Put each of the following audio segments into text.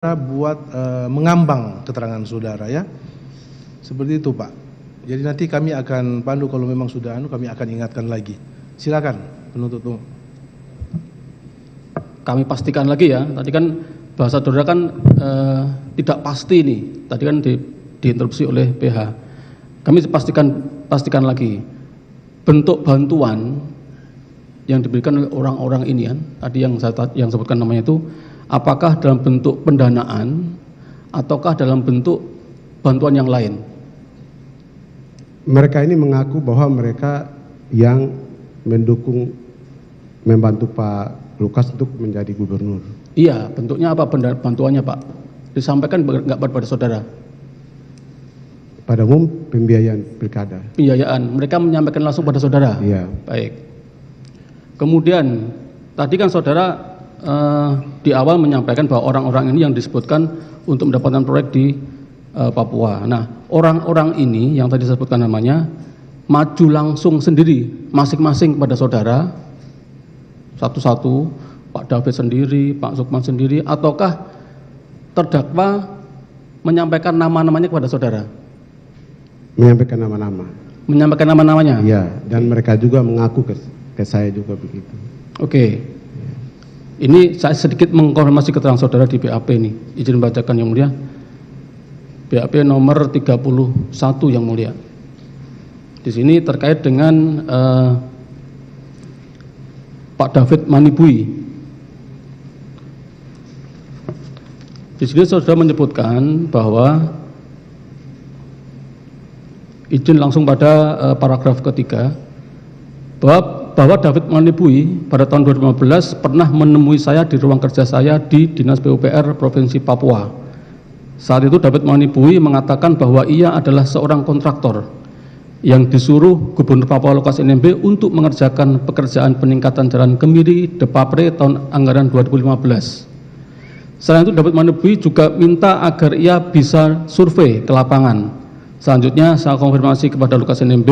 buat mengambang keterangan saudara ya. Seperti itu Pak. Jadi nanti kami akan pandu kalau memang sudah kami akan ingatkan lagi. Silakan penuntut umum. Kami pastikan lagi ya. Tadi kan bahasa saudara kan tidak pasti nih. Tadi kan diinterupsi oleh PH. Kami pastikan lagi. Bentuk bantuan yang diberikan oleh orang-orang ini kan, tadi yang sebutkan namanya itu, apakah dalam bentuk pendanaan ataukah dalam bentuk bantuan yang lain? Mereka ini mengaku bahwa mereka yang mendukung, membantu Pak Lukas untuk menjadi gubernur. Iya, bentuknya apa bantuannya Pak? Disampaikan nggak pada saudara? Pada umum pembiayaan pilkada. Pembiayaan, mereka menyampaikan langsung pada saudara? Iya. Baik. Kemudian, tadi kan saudara di awal menyampaikan bahwa orang-orang ini yang disebutkan untuk mendapatkan proyek di Papua. Nah, orang-orang ini yang tadi disebutkan namanya maju langsung sendiri masing-masing kepada saudara satu-satu, Pak David sendiri, Pak Sukman sendiri, ataukah terdakwa menyampaikan nama-namanya kepada saudara? Menyampaikan nama-nama. Menyampaikan nama-namanya? Iya, dan mereka juga mengaku ke saya juga begitu. Oke. Ini saya sedikit mengkonfirmasi keterangan saudara di BAP ini. Izin bacakan yang mulia. BAP nomor 31 yang mulia. Di sini terkait dengan Pak David Manibui. Di sini saudara menyebutkan bahwa izin langsung pada paragraf ketiga bahwa David Manibui pada tahun 2015 pernah menemui saya di ruang kerja saya di Dinas PUPR Provinsi Papua. Saat itu David Manibui mengatakan bahwa ia adalah seorang kontraktor yang disuruh Gubernur Papua Lukas NMB untuk mengerjakan pekerjaan peningkatan jalan Kemiri Depapre tahun anggaran 2015. Selain itu David Manibui juga minta agar ia bisa survei ke lapangan. Selanjutnya saya konfirmasi kepada Lukas NMB,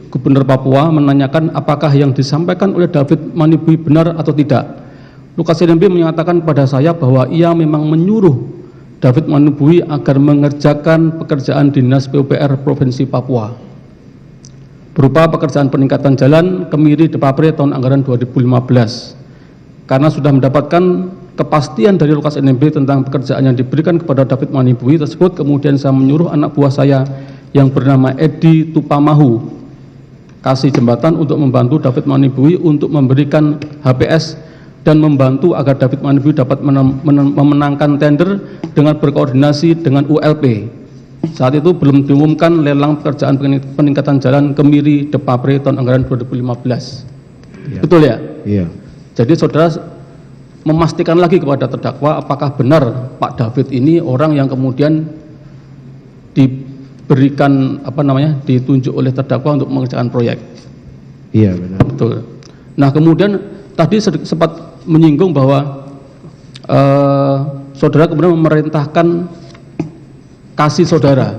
Gubernur Papua menanyakan apakah yang disampaikan oleh David Manibui benar atau tidak. Lukas NMB menyatakan kepada saya bahwa ia memang menyuruh David Manibui agar mengerjakan pekerjaan Dinas PUPR Provinsi Papua berupa pekerjaan peningkatan jalan Kemiri Depapre tahun anggaran 2015. Karena sudah mendapatkan kepastian dari Lukas NMB tentang pekerjaan yang diberikan kepada David Manibui tersebut, kemudian saya menyuruh anak buah saya yang bernama Edi Tupamahu kasih jembatan untuk membantu David Manibui untuk memberikan HPS dan membantu agar David Manibui dapat memenangkan tender dengan berkoordinasi dengan ULP. Saat itu belum diumumkan lelang pekerjaan peningkatan jalan Kemiri Depapre tahun anggaran 2015. Ya. Betul ya? Iya. Jadi saudara memastikan lagi kepada terdakwa apakah benar Pak David ini orang yang kemudian diberikan ditunjuk oleh terdakwa untuk mengerjakan proyek. Iya benar. Betul. Nah kemudian tadi sempat menyinggung bahwa saudara kemudian memerintahkan kasih saudara,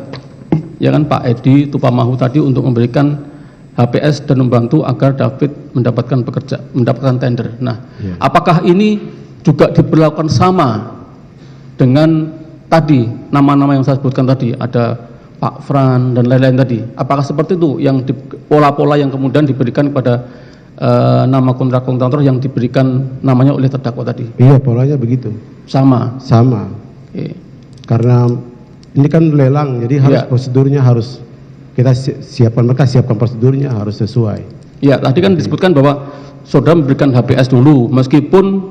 ya kan Pak Edi Tupamahu tadi untuk memberikan HPS dan membantu agar David mendapatkan tender. Nah, ya. Apakah ini juga diberlakukan sama dengan tadi nama-nama yang saya sebutkan tadi, ada Pak Fran dan lain-lain tadi? Apakah seperti itu yang pola-pola yang kemudian diberikan kepada nama kontraktor yang diberikan namanya oleh terdakwa tadi? Iya, polanya begitu. Sama. Sama. Okay. Karena ini kan lelang, jadi harus prosedurnya harus kita mereka siapkan prosedurnya harus sesuai. Iya, tadi kan disebutkan bahwa saudara memberikan HPS dulu meskipun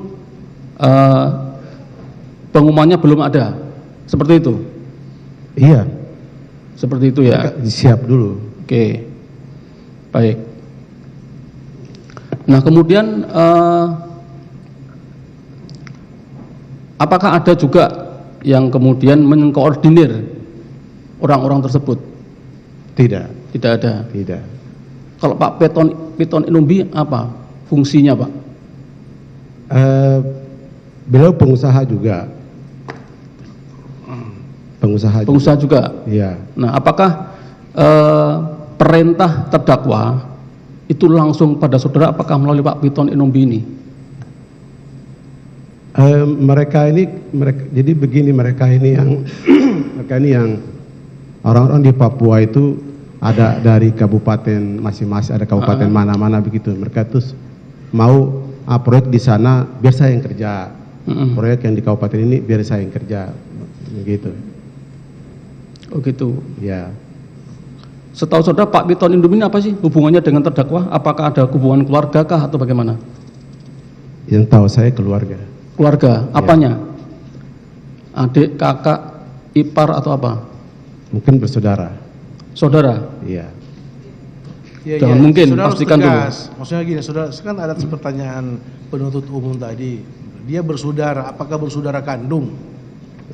pengumumannya belum ada. Seperti itu. Iya. Seperti itu ya. Siap dulu. Oke. Baik. Nah, kemudian apakah ada juga yang kemudian mengkoordinir orang-orang tersebut? Tidak. Tidak ada. Tidak. Kalau Pak Piton Inumbi apa fungsinya Pak? Beliau pengusaha juga. Pengusaha juga. Iya. Nah, apakah perintah terdakwa itu langsung pada saudara? Apakah melalui Pak Piton Inumbi ini? Jadi begini, mereka ini yang orang-orang di Papua itu ada dari kabupaten masing-masing, ada kabupaten mana-mana begitu. Mereka terus mau proyek di sana biar saya yang kerja, proyek yang di kabupaten ini biar saya yang kerja, begitu. Oh gitu. Ya. Setahu saudara Pak Piton Indum ini apa sih hubungannya dengan terdakwa? Apakah ada hubungan keluarga kah atau bagaimana? Yang tahu saya keluarga. Keluarga, apanya? Adik, kakak, ipar atau apa? Mungkin bersaudara. Saudara? Iya. Ya, Jangan mungkin, saudara pastikan harus dulu. tegas. Maksudnya gini, saudara, kan ada pertanyaan penuntut umum tadi. Dia bersaudara, apakah bersaudara kandung?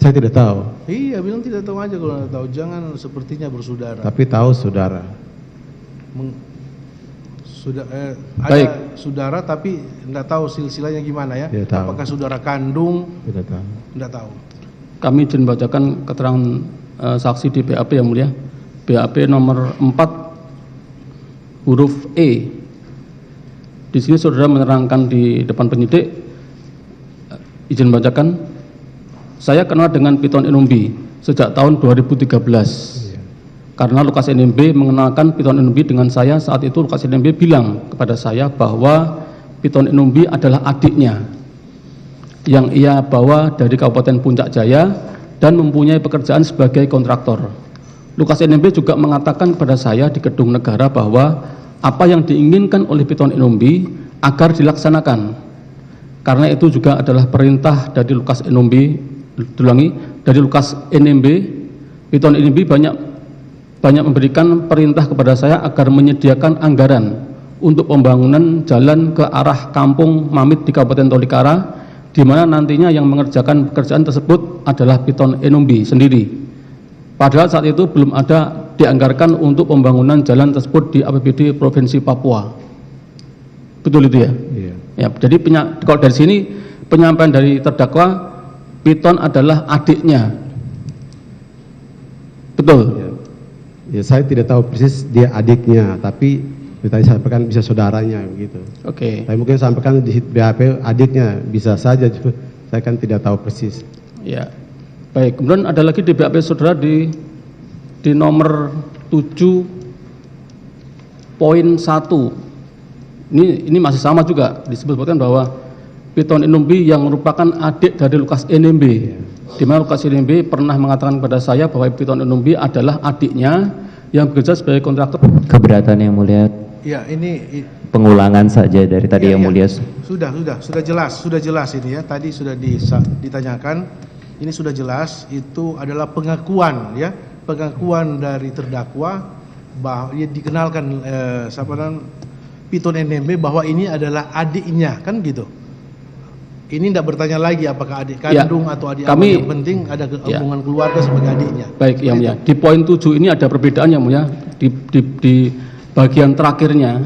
Saya tidak tahu, Iya, bilang tidak tahu aja kalau tidak tahu. Jangan sepertinya bersaudara. tapi tahu saudara. Baik. Ada saudara tapi tidak tahu silsilahnya gimana ya? Tidak tahu. Apakah saudara kandung? Tidak tahu. Tidak tahu. Kami izin bacakan keterangan saksi di BAP yang mulia. BAP nomor 4 huruf E. Di sini saudara menerangkan di depan penyidik, izin bacakan. Saya kenal dengan Piton Inumbi sejak tahun 2013. Karena Lukas NMB mengenalkan Piton Inumbi dengan saya, saat itu Lukas NMB bilang kepada saya bahwa Piton Inumbi adalah adiknya yang ia bawa dari Kabupaten Puncak Jaya dan mempunyai pekerjaan sebagai kontraktor. Lukas NMB juga mengatakan kepada saya di gedung negara bahwa apa yang diinginkan oleh Piton Inumbi agar dilaksanakan. Karena itu juga adalah perintah dari Lukas NMB, dari Lukas NMB. Piton NMB banyak memberikan perintah kepada saya agar menyediakan anggaran untuk pembangunan jalan ke arah Kampung Mamit di Kabupaten Tolikara, di mana nantinya yang mengerjakan pekerjaan tersebut adalah Piton Inumbi sendiri. Padahal saat itu belum ada dianggarkan untuk pembangunan jalan tersebut di APBD Provinsi Papua. Betul itu ya? Iya. Ya, jadi kalau dari sini penyampaian dari terdakwa, Piton adalah adiknya. Betul? Ya. Ya, saya tidak tahu persis dia adiknya, tapi tadi saya sampaikan bisa saudaranya begitu. Oke. Tapi mungkin sampaikan di BAP adiknya bisa saja, saya kan tidak tahu persis. Ya. Baik, kemudian ada lagi di BAP saudara di nomor 7.1. Ini masih sama juga, disebutkan bahwa Piton Inumbi yang merupakan adik dari Lukas NMB, di mana Lukas NMB pernah mengatakan kepada saya bahwa Piton Inumbi adalah adiknya yang bekerja sebagai kontraktor. Keberatan yang mulia, Ya, ini pengulangan saja dari tadi iya, yang iya. mulia. Sudah jelas ini ya. Tadi sudah ditanyakan. Ini sudah jelas, itu adalah pengakuan ya, pengakuan dari terdakwa bahwa dia dikenalkan Piton NMB bahwa ini adalah adiknya, kan gitu. Ini tidak bertanya lagi apakah adik kandung atau adik apa, yang penting ada hubungan keluarga sebagai adiknya. Baik, yang mulia. Di poin 7 ini ada perbedaan yang mulia. Di bagian terakhirnya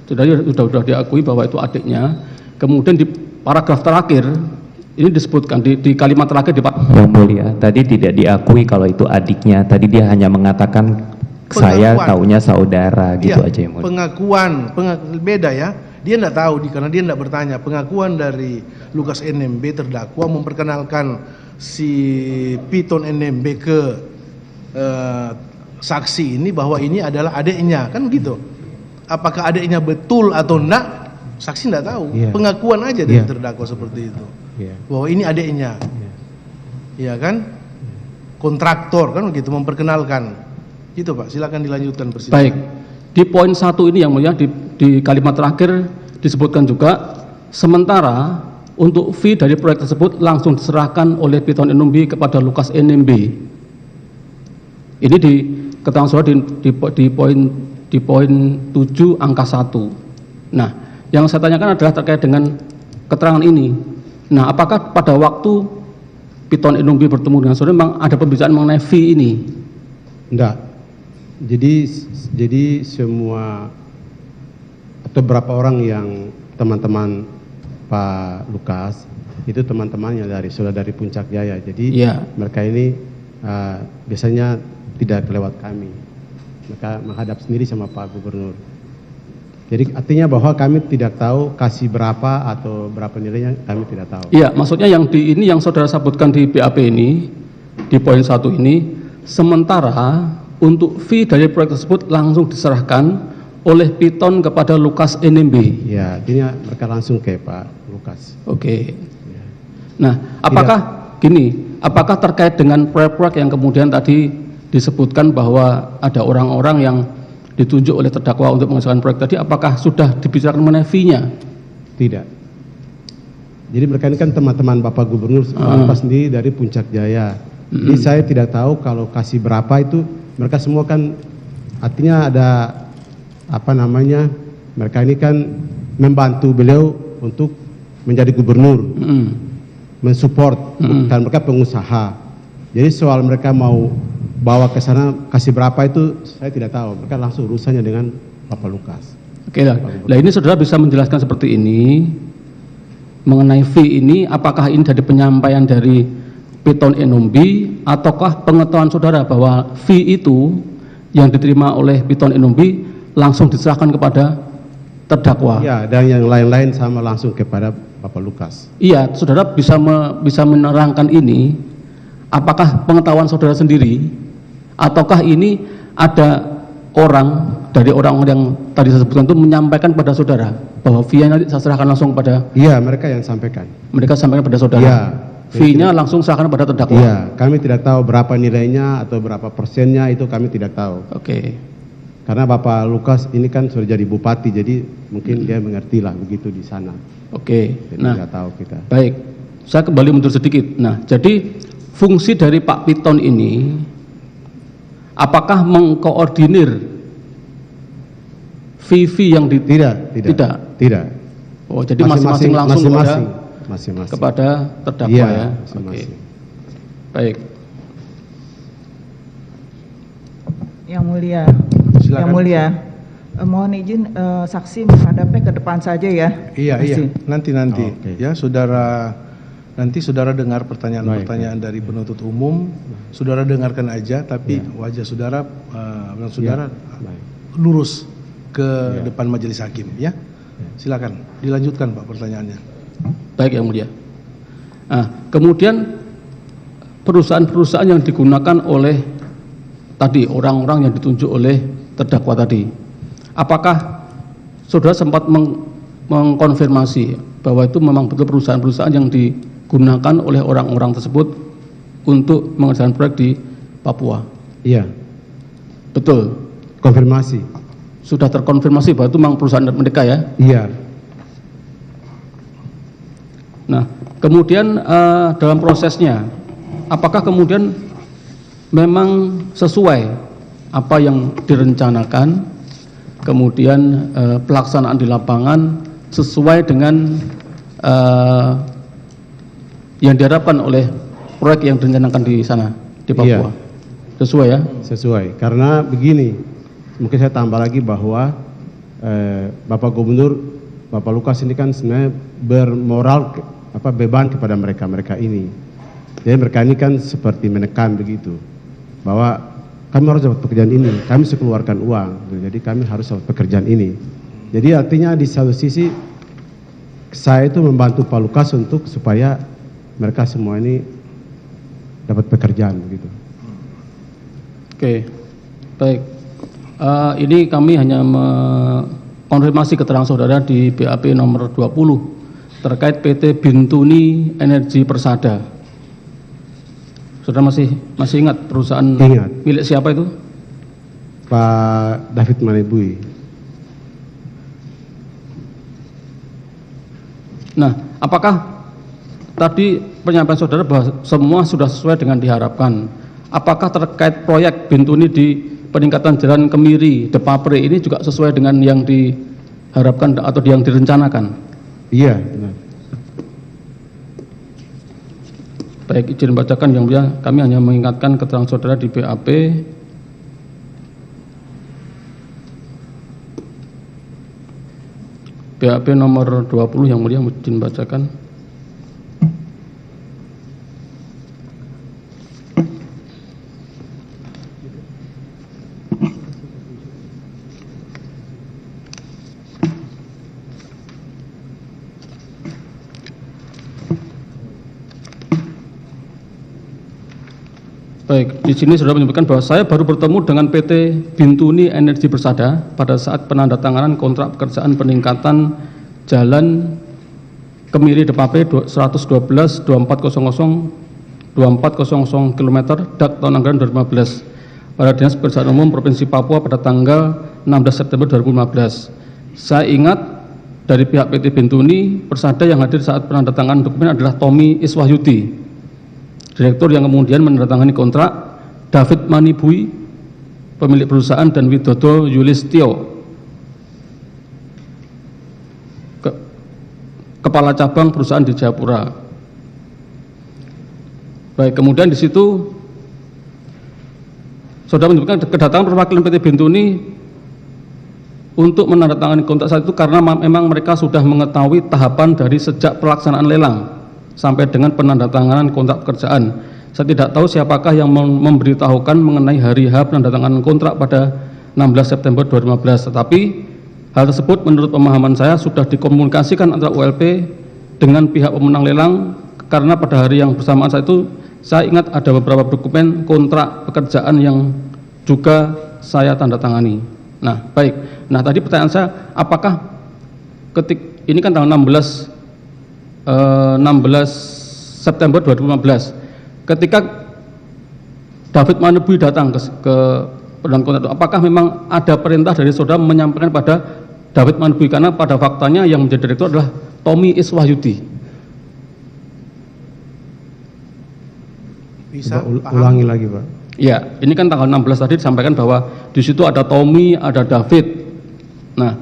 sudah diakui bahwa itu adiknya. Kemudian di paragraf terakhir ini disebutkan di kalimat terakhir Yang mulia, tadi tidak diakui kalau itu adiknya. Tadi dia hanya mengatakan saya taunya saudara gitu Iya, aja yang mulia. Pengakuan beda ya. Dia tidak tahu karena dia tidak bertanya. Pengakuan dari Lukas NMB terdakwa memperkenalkan si Piton NMB ke saksi ini bahwa ini adalah adiknya, kan gitu. Apakah adiknya betul atau enggak? Saksi tidak tahu. Iya. Pengakuan aja dari Iya. terdakwa seperti itu. Iya. Bahwa ini adiknya. Iya kan? Kontraktor kan begitu memperkenalkan. Gitu Pak, silakan dilanjutkan persidangan. baik. Di poin 1 ini yang mulia di kalimat terakhir disebutkan juga sementara untuk fee dari proyek tersebut langsung diserahkan oleh Piton Inumbi kepada Lukas NMB. Ini di keterangan saudara di poin 7 angka 1. Nah, yang saya tanyakan adalah terkait dengan keterangan ini. Nah, apakah pada waktu Piton Inumbi bertemu dengan saudara memang ada pembicaraan mengenai fee ini? Enggak. Jadi semua atau berapa orang yang teman-teman Pak Lukas itu teman-temannya sudah dari Puncak Jaya. Jadi mereka ini biasanya tidak lewat kami. Mereka menghadap sendiri sama Pak Gubernur. Jadi artinya bahwa kami tidak tahu kasih berapa atau berapa nilainya, kami tidak tahu. Iya, maksudnya yang yang saudara sebutkan di BAP ini, di poin 1 ini, sementara untuk fee dari proyek tersebut langsung diserahkan oleh Piton kepada Lukas NMB. Ya, artinya mereka langsung ke Pak Lukas. Oke. Nah, apakah terkait dengan proyek-proyek yang kemudian tadi disebutkan bahwa ada orang-orang yang ditunjuk oleh terdakwa untuk mengerjakan proyek tadi, apakah sudah dibicarakan mengenai fee-nya? Tidak. Jadi mereka ini kan teman-teman Bapak Gubernur Bapak sendiri dari Puncak Jaya. Jadi saya tidak tahu kalau kasih berapa itu, mereka semua kan artinya ada apa namanya, mereka ini kan membantu beliau untuk menjadi gubernur, mensupport, kan mereka pengusaha. Jadi soal mereka mau bawa ke sana kasih berapa itu saya tidak tahu. Mereka langsung urusannya dengan Bapak Lukas. Oke lah. Nah, ini saudara bisa menjelaskan seperti ini mengenai fee ini, apakah ini dari penyampaian dari Piton Enombi ataukah pengetahuan saudara bahwa fee itu yang diterima oleh Piton Enombi langsung diserahkan kepada terdakwa? Ya, dan yang lain-lain sama langsung kepada Bapak Lukas. Iya, saudara bisa menerangkan ini, apakah pengetahuan saudara sendiri ataukah ini ada orang dari orang yang tadi saya sebutkan itu menyampaikan pada saudara bahwa fee nanti saya serahkan langsung pada? Iya, mereka yang sampaikan. Mereka sampaikan pada saudara. Iya. Fee-nya langsung serahkan pada terdakwa. Iya, kami tidak tahu berapa nilainya atau berapa persennya, itu kami tidak tahu. Oke. Karena Bapak Lukas ini kan sudah jadi bupati, jadi mungkin dia mengerti lah begitu di sana. Oke. Jadi Nah, nggak tahu kita. baik. Saya kembali mundur sedikit. Nah, jadi fungsi dari Pak Piton ini apakah mengkoordinir fee yang Tidak. Oh, jadi masing-masing langsung masing-masing. kepada terdakwa Iya, ya. masing-masing. Oke. Baik. Yang mulia, Silakan. Yang mulia, mohon izin saksi menghadapnya ke depan saja ya. Iya, nanti Oke. ya, nanti saudara dengar pertanyaan-pertanyaan dari penuntut umum, saudara dengarkan aja, tapi wajah saudara, Baik. lurus ke depan majelis hakim, ya. Silakan, dilanjutkan Pak pertanyaannya. Baik yang mulia. Nah, kemudian perusahaan-perusahaan yang digunakan oleh tadi orang-orang yang ditunjuk oleh terdakwa tadi, apakah saudara sempat mengkonfirmasi bahwa itu memang betul perusahaan-perusahaan yang digunakan oleh orang-orang tersebut untuk mengerjakan proyek di Papua? Iya, Betul. konfirmasi. Sudah terkonfirmasi bahwa itu memang perusahaan mereka ya? Iya. Nah, kemudian dalam prosesnya, apakah kemudian memang sesuai apa yang direncanakan, kemudian pelaksanaan di lapangan sesuai dengan yang diharapkan oleh proyek yang direncanakan di sana, di Papua? Iya. Sesuai ya? Sesuai, karena begini, mungkin saya tambah lagi bahwa Bapak Gubernur, Bapak Lukas ini kan sebenarnya bermoral beban kepada mereka ini. Jadi mereka ini kan seperti menekan begitu, bahwa kami harus dapat pekerjaan ini, kami sekeluarkan uang, jadi kami harus dapat pekerjaan ini. Jadi artinya di satu sisi saya itu membantu Pak Lukas untuk supaya mereka semua ini dapat pekerjaan begitu. Oke, baik. Ini kami hanya mengkonfirmasi keterangan saudara di BAP nomor 20 terkait PT Bintuni Energi Persada. Saudara masih ingat perusahaan Ingat. milik siapa itu? Pak David Manebui. Nah, apakah tadi penyampaian saudara bahwa semua sudah sesuai dengan diharapkan? Apakah terkait proyek Bintuni di peningkatan jalan Kemiri, Depapre ini juga sesuai dengan yang diharapkan atau yang direncanakan? Iya, benar. Baik, izin bacakan yang mulia, kami hanya mengingatkan keterangan saudara di BAP nomor 20 yang mulia, izin bacakan. Baik, di sini sudah menyebutkan bahwa saya baru bertemu dengan PT Bintuni Energi Persada pada saat penandatanganan kontrak pekerjaan peningkatan jalan Kemiri Depape 112 2400 km DAK tahun anggaran 2015 pada Dinas Pekerjaan Umum Provinsi Papua pada tanggal 16 September 2015. Saya ingat dari pihak PT Bintuni Persada yang hadir saat penandatanganan dokumen adalah Tommy Iswahyudi, direktur yang kemudian menandatangani kontrak, David Manibui, pemilik perusahaan, dan Widodo Yulistio, kepala cabang perusahaan di Jayapura. Baik, kemudian di situ saudara menyebutkan kedatangan perwakilan PT Bintuni untuk menandatangani kontrak saat itu karena memang mereka sudah mengetahui tahapan dari sejak pelaksanaan lelang sampai dengan penandatanganan kontrak pekerjaan. Saya tidak tahu siapakah yang memberitahukan mengenai hari H penandatanganan kontrak pada 16 September 2015, tetapi hal tersebut menurut pemahaman saya sudah dikomunikasikan antara ULP dengan pihak pemenang lelang, karena pada hari yang bersamaan saat itu saya ingat ada beberapa dokumen kontrak pekerjaan yang juga saya tanda tangani. Nah, baik. Nah, tadi pertanyaan saya, apakah ini kan tanggal 16 September 2015, ketika David Manibui datang ke penandatanganan kontrak itu, apakah memang ada perintah dari saudara menyampaikan pada David Manibui, karena pada faktanya yang menjadi direktur adalah Tommy Iswahyudi. Bisa ulangi lagi, Pak. Ya, ini kan tanggal 16 tadi disampaikan bahwa di situ ada Tommy, ada David. Nah,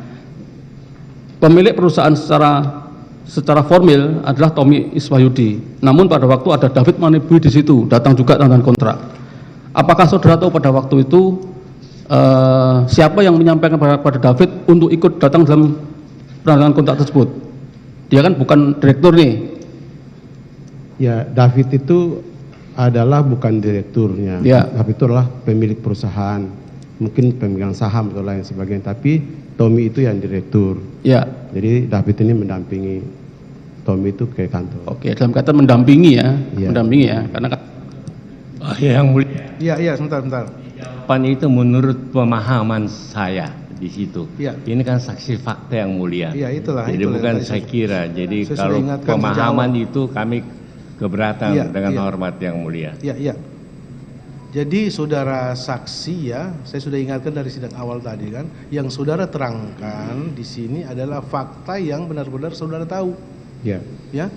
pemilik perusahaan secara formil adalah Tommy Iswahyudi. Namun pada waktu ada David Manibui di situ, datang juga tanda kontrak. Apakah saudara tahu pada waktu itu siapa yang menyampaikan pada David untuk ikut datang dalam penandatanganan kontrak tersebut? Dia kan bukan direktur nih. Ya, David itu adalah bukan direkturnya. Ya. David itu adalah pemilik perusahaan, mungkin pemegang saham atau lain sebagainya. Tapi Tommy itu yang direktur. Ya. Jadi David ini mendampingi Tommy itu ke kantor. Oke, dalam kata mendampingi ya, Ya. mendampingi ya, karena Yang mulia, Iya, sebentar. jawaban itu menurut pemahaman saya di situ. Iya. Ini kan saksi fakta yang mulia. Iya, itulah. Jadi itulah bukan yang tadi saya kira. Jadi saya kalau sudah ingatkan pemahaman sejak itu kami keberatan Iya, dengan iya. hormat yang mulia. Iya. Jadi saudara saksi ya, saya sudah ingatkan dari sidang awal tadi kan, yang saudara terangkan di sini adalah fakta yang benar-benar saudara tahu. Ya. Ya,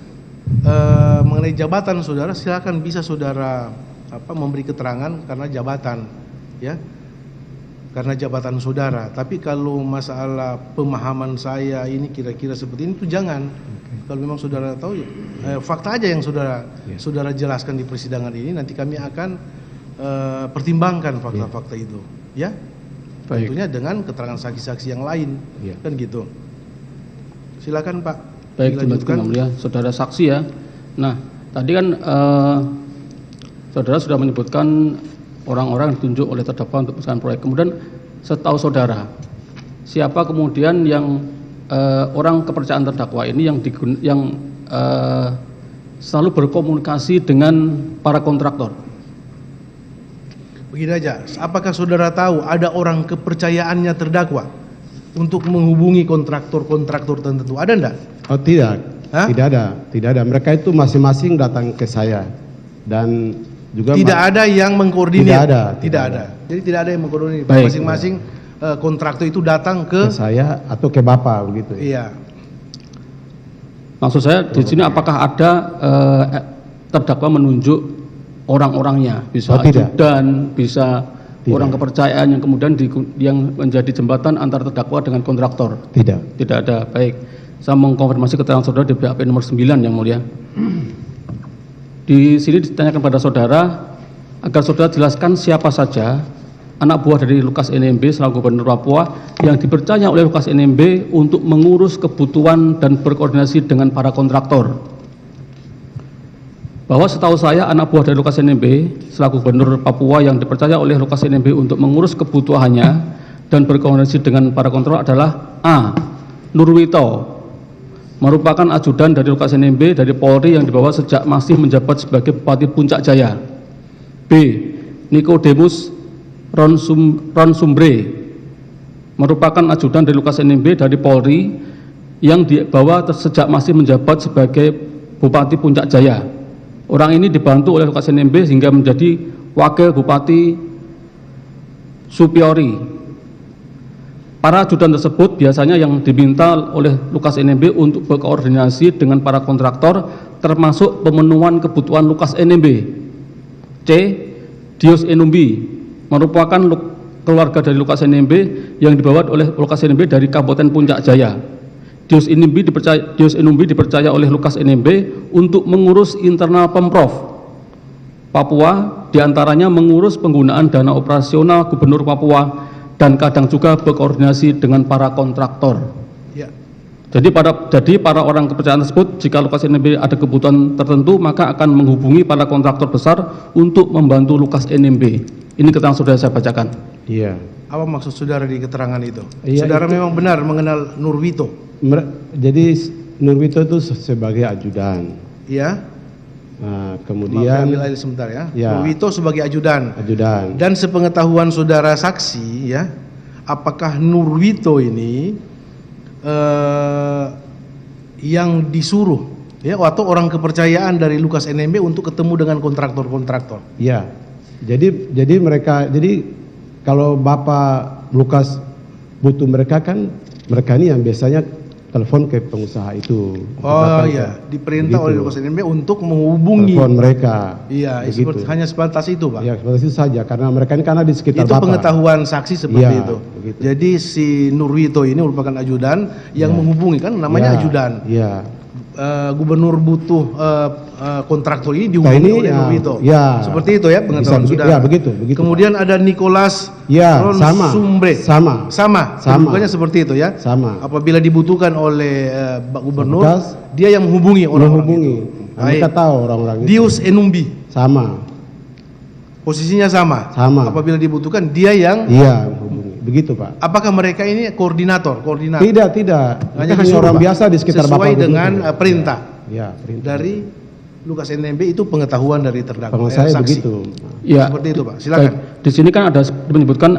mengenai jabatan saudara, silakan bisa saudara memberi keterangan karena jabatan, ya, karena jabatan saudara. Tapi kalau masalah pemahaman saya ini kira-kira seperti ini, itu jangan. Kalau memang saudara tahu, fakta aja yang saudara jelaskan di persidangan ini. Nanti kami akan pertimbangkan fakta-fakta itu, ya. Baik. Tentunya dengan keterangan saksi-saksi yang lain, Ya. kan gitu. Silakan Pak. baik, dilanjutkan. dilanjutkan ya, saudara saksi ya. Nah, tadi kan saudara sudah menyebutkan orang-orang yang ditunjuk oleh terdakwa untuk perusahaan proyek. Kemudian setahu saudara, siapa kemudian yang orang kepercayaan terdakwa ini yang selalu berkomunikasi dengan para kontraktor? Begini aja, apakah saudara tahu ada orang kepercayaannya terdakwa untuk menghubungi kontraktor-kontraktor tertentu? Ada enggak? Oh tidak, Hah? tidak ada. Mereka itu masing-masing datang ke saya dan juga Tidak ada yang mengkoordinir. Tidak ada. Jadi tidak ada yang mengkoordinir. Baik. Masing-masing kontraktor itu datang ke ke saya atau ke bapak begitu. iya. Maksud saya di sini apakah ada terdakwa menunjuk orang-orangnya, bisa Oh, tidak. ajudan, bisa Tidak. orang kepercayaan yang kemudian yang menjadi jembatan antar terdakwa dengan kontraktor? Tidak. Tidak ada. Baik, saya mengkonfirmasi keterangan saudara di BAP nomor 9 yang mulia. Di sini ditanyakan pada saudara agar saudara jelaskan siapa saja anak buah dari Lukas NMB selaku Gubernur Papua yang dipercaya oleh Lukas NMB untuk mengurus kebutuhan dan berkoordinasi dengan para kontraktor. Bahwa setahu saya anak buah dari Lukas NMB selaku Gubernur Papua yang dipercaya oleh Lukas NMB untuk mengurus kebutuhannya dan berkoordinasi dengan para kontraktor adalah A. Nurwito, merupakan ajudan dari Lukas NMB dari Polri yang dibawa sejak masih menjabat sebagai Bupati Puncak Jaya. B. Nicodemus Ronsumbre, merupakan ajudan dari Lukas NMB dari Polri yang dibawa sejak masih menjabat sebagai Bupati Puncak Jaya. Orang ini dibantu oleh Lukas NMB hingga menjadi Wakil Bupati Supiori. Para ajudan tersebut biasanya yang diminta oleh Lukas NMB untuk berkoordinasi dengan para kontraktor, termasuk pemenuhan kebutuhan Lukas NMB. C. Dios Enumbi, merupakan keluarga dari Lukas NMB yang dibawa oleh Lukas NMB dari Kabupaten Puncak Jaya. Dios Enumbi dipercaya oleh Lukas NMB untuk mengurus internal Pemprov Papua, diantaranya mengurus penggunaan dana operasional Gubernur Papua dan kadang juga berkoordinasi dengan para kontraktor. Ya. Jadi para orang kepercayaan tersebut, jika Lukas NMB ada kebutuhan tertentu, maka akan menghubungi para kontraktor besar untuk membantu Lukas NMB. Ini keterangan saudara saya bacakan. Iya. Apa maksud saudara di keterangan itu? Iya, Saudara itu- memang benar mengenal Nurwito. Jadi Nurwito itu sebagai ajudan. Ya. Nah, Maaf, kemudian ambil aja sebentar ya. Ya. Nurwito sebagai ajudan. ajudan. Dan sepengetahuan saudara saksi ya, apakah Nurwito ini yang disuruh ya atau orang kepercayaan dari Lukas NMB untuk ketemu dengan kontraktor-kontraktor? Ya. Jadi kalau Bapak Lukas butuh mereka ini yang biasanya telepon ke pengusaha itu. Oh iya, diperintah oleh Lukas NMB untuk menghubungi. telepon mereka. Iya, Begitu. hanya sebatas itu, Pak. Ya, seperti itu saja karena mereka ini karena di sekitar Itu Bapak. pengetahuan saksi seperti Iya, itu. begitu. Jadi si Nurwito ini merupakan ajudan yang Iya. menghubungi, kan namanya Ya, ajudan. Iya. Gubernur butuh kontraktor ini Nah, dihubungi ini oleh ya, Nurwito. ya. Seperti itu ya pengetahuan Bisa, saudara. ya, begitu, Kemudian ada Nicholas Ya, Ronsumbre. sama. Sama. Kedudukannya seperti itu ya. Sama. Apabila dibutuhkan oleh Pak Gubernur, Lukas, dia yang menghubungi orang-orang menghubungi. itu. Nah, kita tahu orang-orang itu. Dios Enumbi. Sama. Posisinya sama. Sama. Apabila dibutuhkan dia yang. Iya, menghubungi. Begitu, Pak. Apakah mereka ini koordinator? Tidak. Mereka hanya disuruh, orang Pak. biasa di sekitar sesuai Bapak. dengan begitu. perintah Ya, perintah. dari Lukas NMB, itu pengetahuan dari terdakwa Kalau saya saksi. begitu. Ya. Seperti itu, Pak. Silakan. Baik. Di sini kan ada menyebutkan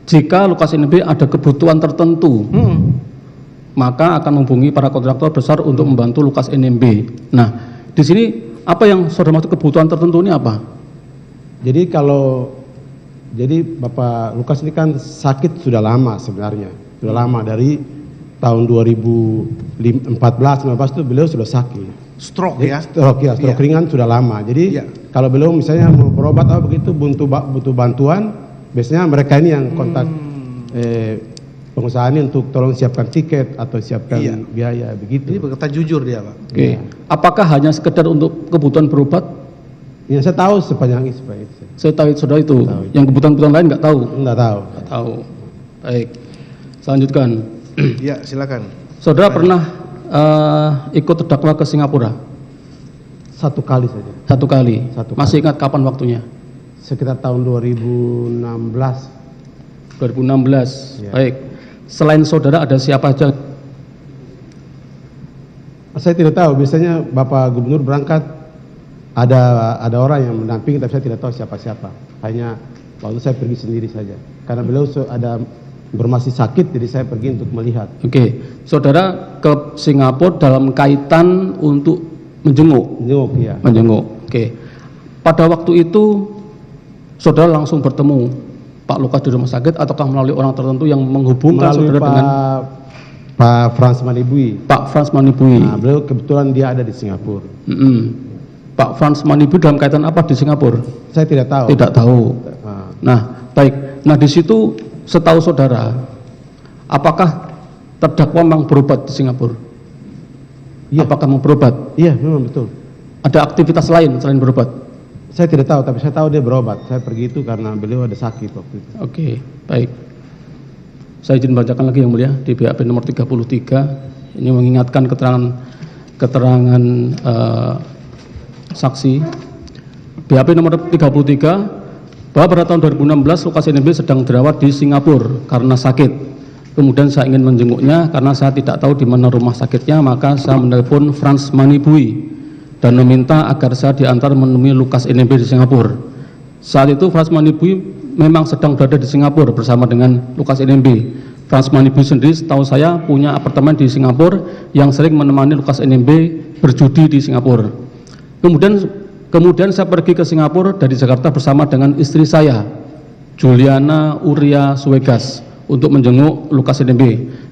jika Lukas NMB ada kebutuhan tertentu, maka akan menghubungi para kontraktor besar untuk membantu Lukas NMB. Nah, di sini apa yang saudara maksud kebutuhan tertentu ini apa? Jadi Bapak Lukas ini kan sakit sudah lama sebenarnya. Sudah lama dari tahun 2014-15 itu beliau sudah sakit. Stroke Jadi, ya. stroke Iya. ringan sudah lama. Jadi Iya. kalau beliau misalnya mau berobat atau begitu butuh bantuan, biasanya mereka ini yang kontak pengusaha ini untuk tolong siapkan tiket atau siapkan Iya. biaya Ini begitu. berkata jujur dia, Pak. Oke. Apakah hanya sekedar untuk kebutuhan berobat? Yang saya tahu sepanjang itu. Saya tahu saudara itu. Tahu. Yang kebutuhan-kebutuhan lain nggak tahu. Enggak tahu. Nggak tahu. Baik. Selanjutkan. Ya, silakan. Saudara pernah ikut terdakwa ke Singapura? Satu kali saja. Satu kali. Satu Masih ingat kapan waktunya? Sekitar tahun 2016. 2016. Ya. Baik. Selain saudara ada siapa aja? Saya tidak tahu. Biasanya Bapak Gubernur berangkat ada orang yang mendampingi, tapi saya tidak tahu siapa-siapa. Hanya waktu saya pergi sendiri saja. Karena beliau ada informasi sakit, jadi saya pergi untuk melihat. Oke. Saudara ke Singapura dalam kaitan untuk menjenguk. Jenguk ya. Menjenguk. Oke. Pada waktu itu saudara langsung bertemu Pak Lukas di rumah sakit ataukah melalui orang tertentu yang menghubungkan Melalui saudara dengan Pak Frans Manibui. Pak Frans Manibui? Nah, beliau kebetulan dia ada di Singapura. Pak Frans Manibui dalam kaitan apa di Singapura? Saya tidak tahu. Tidak tahu. Nah, Nah, baik. Nah, di situ setahu saudara, apakah terdakwa memang berobat di Singapura? Iya. Apakah memang berobat? iya, memang betul. Ada aktivitas lain selain berobat? Saya tidak tahu, tapi saya tahu dia berobat. Saya pergi itu karena beliau ada sakit waktu itu. Oke, baik. Saya izin bacakan lagi yang mulia di BAP nomor 33. Ini mengingatkan keterangan saksi. BAP nomor 33 bahwa pada tahun 2016 Lukas NMB sedang dirawat di Singapura karena sakit. Kemudian saya ingin menjenguknya karena saya tidak tahu di mana rumah sakitnya, maka saya menelpon Frans Manibui dan meminta agar saya diantar menemui Lukas NMB di Singapura. Saat itu Frans Manibui memang sedang berada di Singapura bersama dengan Lukas NMB. Frans Manibui sendiri setahu saya punya apartemen di Singapura yang sering menemani Lukas NMB berjudi di Singapura. Kemudian saya pergi ke Singapura dari Jakarta bersama dengan istri saya, Juliana Uria Suegas, untuk menjenguk Lukas NMB.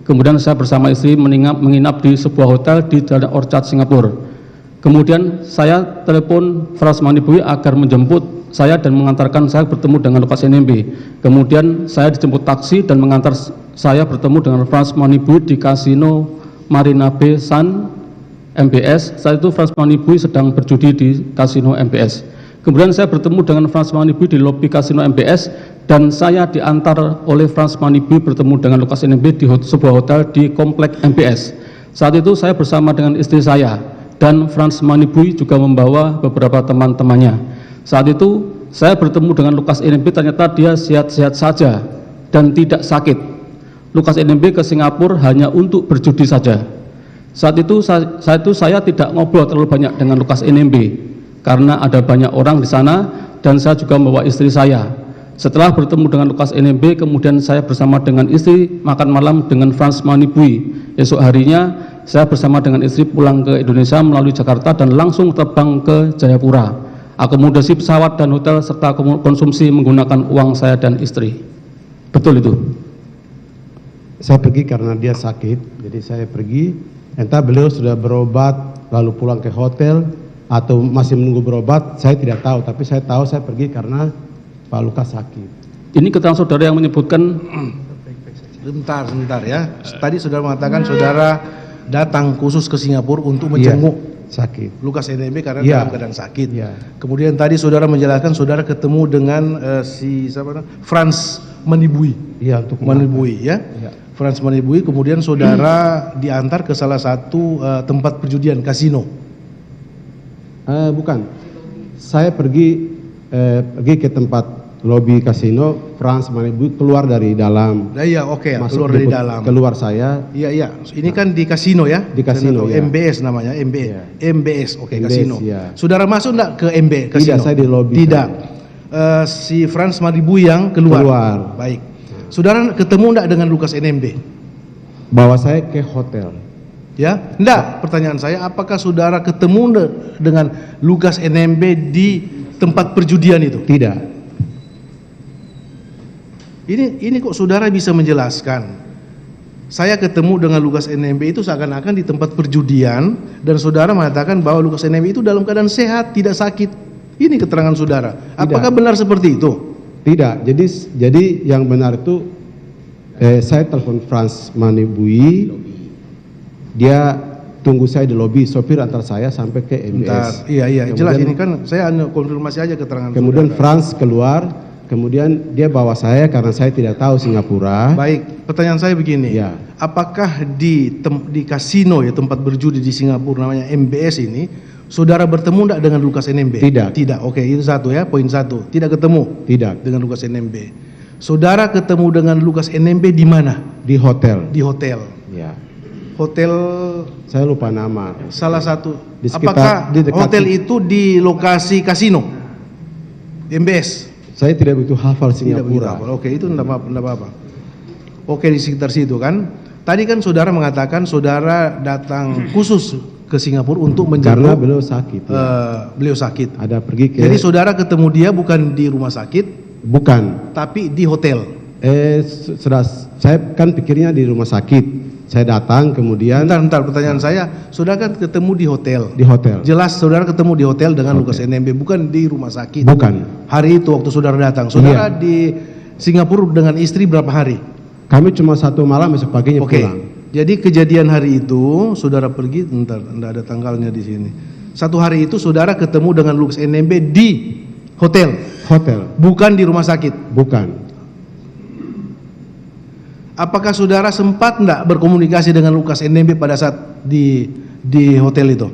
Kemudian saya bersama istri menginap di sebuah hotel di Jalan Orchard, Singapura. Kemudian saya telepon Frans Manibui agar menjemput saya dan mengantarkan saya bertemu dengan Lukas NMB. Kemudian saya dijemput taksi dan mengantar saya bertemu dengan Frans Manibui di Kasino Marina Bay Sands MBS. Saat itu Frans Manibui sedang berjudi di Kasino MBS. Kemudian saya bertemu dengan Frans Manibui di lobi Kasino MBS dan saya diantar oleh Frans Manibui bertemu dengan Lukas NMB di sebuah hotel di komplek MBS. Saat itu saya bersama dengan istri saya dan Frans Manibui juga membawa beberapa teman-temannya. Saat itu saya bertemu dengan Lukas NMB, ternyata dia sehat-sehat saja dan tidak sakit. Lukas NMB ke Singapura hanya untuk berjudi saja. Saat itu saya tidak ngobrol terlalu banyak dengan Lukas NMB karena ada banyak orang di sana dan saya juga membawa istri saya. Setelah bertemu dengan Lukas NMB, kemudian saya bersama dengan istri makan malam dengan Frans Manibui. Esok harinya saya bersama dengan istri pulang ke Indonesia melalui Jakarta dan langsung terbang ke Jayapura. Akomodasi pesawat dan hotel serta konsumsi menggunakan uang saya dan istri. Betul itu? Saya pergi karena dia sakit, jadi saya pergi. Entah beliau sudah berobat lalu pulang ke hotel atau masih menunggu berobat, saya tidak tahu. Tapi saya tahu saya pergi karena Pak Lukas sakit. Ini keterangan saudara yang menyebutkan. Sebentar ya. Tadi saudara mengatakan saudara datang khusus ke Singapura untuk menjenguk sakit Lukas NMB karena dalam keadaan sakit. Ya. Kemudian tadi saudara menjelaskan saudara ketemu dengan Frans Manibui. Iya, untuk Manibui ya. Frans Manibui, kemudian saudara diantar ke salah satu tempat perjudian, kasino. Bukan. Saya pergi ke tempat lobi kasino. Frans Manibui keluar dari dalam. Iya, oke, keluar dari dalam. Keluar saya. Iya. Ini kan di kasino ya? Di kasino, ya. MBS namanya, MBS. Ya. MBS, oke, kasino. Ya. Saudara masuk enggak ke MB kasino? Tidak, saya di lobi. Tidak. Si Frans Manibui yang keluar. Baik. Saudara ketemu enggak dengan Lukas NMB? Bawa saya ke hotel. Ya, enggak. Pertanyaan saya, apakah saudara ketemu dengan Lukas NMB di tempat perjudian itu? Tidak. Ini kok saudara bisa menjelaskan? Saya ketemu dengan Lukas NMB itu seakan-akan di tempat perjudian dan saudara mengatakan bahwa Lukas NMB itu dalam keadaan sehat, tidak sakit. Ini keterangan saudara. Apakah benar seperti itu? Tidak. Jadi yang benar itu saya telepon Frans Manibui. Dia tunggu saya di lobi, sopir antar saya sampai ke MBS. Iya, jelas ini kan saya konfirmasi aja keterangan kemudian saudara. Frans keluar, kemudian dia bawa saya karena saya tidak tahu Singapura. Baik, pertanyaan saya begini. Ya. Apakah di kasino ya, tempat berjudi di Singapura namanya MBS ini, saudara bertemu enggak dengan Lukas NMB? Tidak. Oke, itu satu ya, poin satu. Tidak ketemu? Tidak. Dengan Lukas NMB. Saudara ketemu dengan Lukas NMB di mana? Di hotel. Di hotel. Ya. Hotel Saya lupa nama. salah satu. Di sekitar- Apakah di dekat hotel itu di lokasi kasino? MBS. Saya tidak begitu hafal Tidak begitu Singapura. hafal. Oke, itu enggak apa-apa. Oke, di sekitar situ kan. Tadi kan saudara mengatakan saudara datang khusus ke Singapura untuk Karena menjenguk beliau sakit. beliau sakit. Ada pergi ke. Jadi saudara ketemu dia bukan di rumah sakit, Bukan. tapi di hotel. Saya kan pikirnya di rumah sakit. Saya datang kemudian Bentar, pertanyaan saya, saudara kan ketemu di hotel. di hotel. Jelas saudara ketemu di hotel dengan Lukas NMB, bukan di rumah sakit. Bukan. Hari itu waktu saudara datang, saudara di Singapura dengan istri berapa hari? Kami cuma satu malam, besok paginya Oke. pulang. Jadi kejadian hari itu saudara pergi, enggak ada tanggalnya di sini. Satu hari itu saudara ketemu dengan Lukas NMB di hotel, Hotel. bukan di rumah sakit. Bukan. Apakah saudara sempat enggak berkomunikasi dengan Lukas NMB pada saat di hotel itu?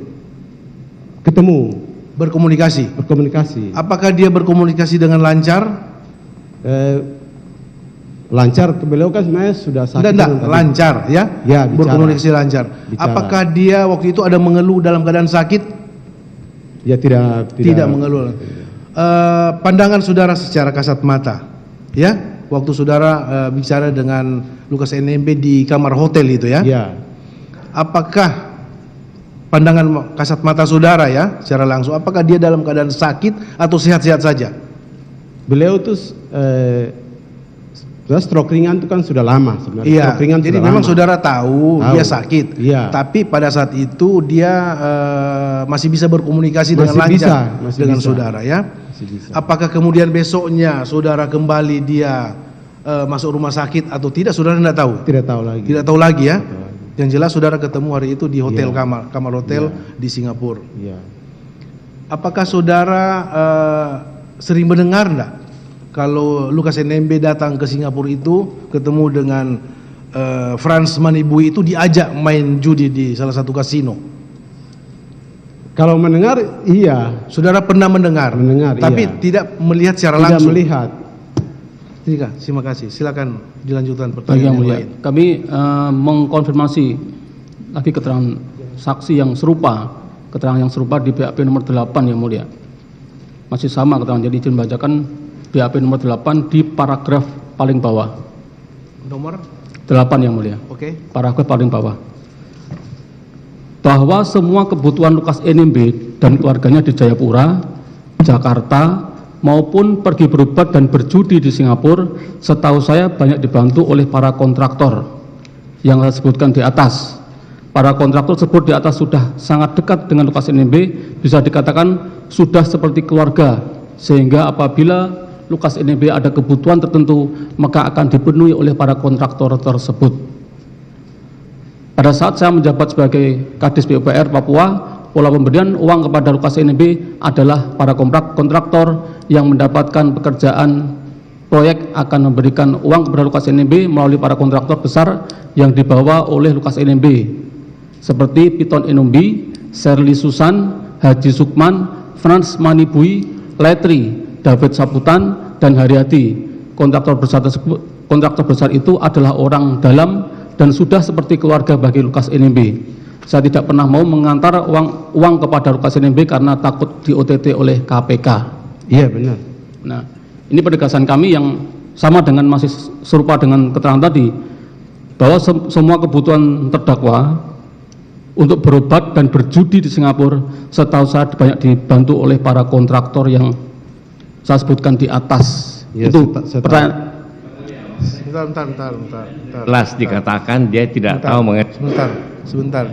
Ketemu. Berkomunikasi. Berkomunikasi. Apakah dia berkomunikasi dengan lancar? Lancar. Beliau kan sebenarnya sudah sakit. Enggak, tadi. lancar ya? Ya, bicara. Berkomunikasi lancar. Bicara. Apakah dia waktu itu ada mengeluh dalam keadaan sakit? Ya tidak Tidak mengeluh. pandangan saudara secara kasat mata, ya, waktu saudara bicara dengan Lukas NMB di kamar hotel itu ya, Ya, apakah pandangan kasat mata saudara ya, secara langsung, apakah dia dalam keadaan sakit atau sehat-sehat saja? beliau tuh stroke ringan itu kan sudah lama sebenarnya. Iya, Stroke ringan jadi sudah memang lama. saudara tahu dia sakit, Iya. tapi pada saat itu dia masih bisa berkomunikasi dengan Masih lancar bisa, dengan bisa. saudara ya. Masih bisa. Apakah kemudian besoknya saudara kembali dia masuk rumah sakit atau tidak, saudara tidak tahu? Tidak tahu lagi. Tidak tahu lagi ya. Yang jelas saudara ketemu hari itu di hotel, Iya. kamar hotel di Singapura. Iya. Apakah saudara sering mendengar enggak kalau Lukas NMB datang ke Singapura itu ketemu dengan Frans Manibui itu diajak main judi di salah satu kasino? Kalau mendengar, iya. Saudara pernah mendengar? Mendengar, tapi iya. tidak melihat secara Tidak langsung. melihat. Terima kasih. Silakan dilanjutkan Baik pertanyaan yang yang mulia, lain. kami mengkonfirmasi lagi keterangan saksi yang serupa, keterangan yang serupa di BAP nomor 8 yang mulia. Masih sama keterangan, jadi izin bacakan BAP nomor 8 di paragraf paling bawah. Nomor? 8 yang mulia. Oke. Paragraf paling bawah. Bahwa semua kebutuhan Lukas NMB dan keluarganya di Jayapura, Jakarta, maupun pergi berobat dan berjudi di Singapura, setahu saya banyak dibantu oleh para kontraktor yang saya sebutkan di atas. Para kontraktor tersebut di atas sudah sangat dekat dengan Lukas NMB, bisa dikatakan sudah seperti keluarga, sehingga apabila Lukas NMB ada kebutuhan tertentu, maka akan dipenuhi oleh para kontraktor tersebut. Pada saat saya menjabat sebagai Kadis PUPR Papua, pola pemberian uang kepada Lukas NMB adalah para kontraktor yang mendapatkan pekerjaan proyek akan memberikan uang kepada Lukas NMB melalui para kontraktor besar yang dibawa oleh Lukas NMB, seperti Piton Enumbi, Shirley Susan, Haji Sukman, Frans Manibui, Letri, David Saputan, dan Haryati. Kontraktor besar itu adalah orang dalam dan sudah seperti keluarga bagi Lukas NMB. Saya tidak pernah mau mengantar uang kepada Lukas NMB karena takut di OTT oleh KPK. Iya, benar. Nah, ini penegasan kami yang sama dengan masih serupa dengan keterangan tadi, bahwa semua kebutuhan terdakwa untuk berobat dan berjudi di Singapura, setahu saya banyak dibantu oleh para kontraktor yang saya sebutkan di atas. Ya, Itu pertanyaan. Bentar. Jelas dikatakan dia tidak tahu mengenai Sebentar.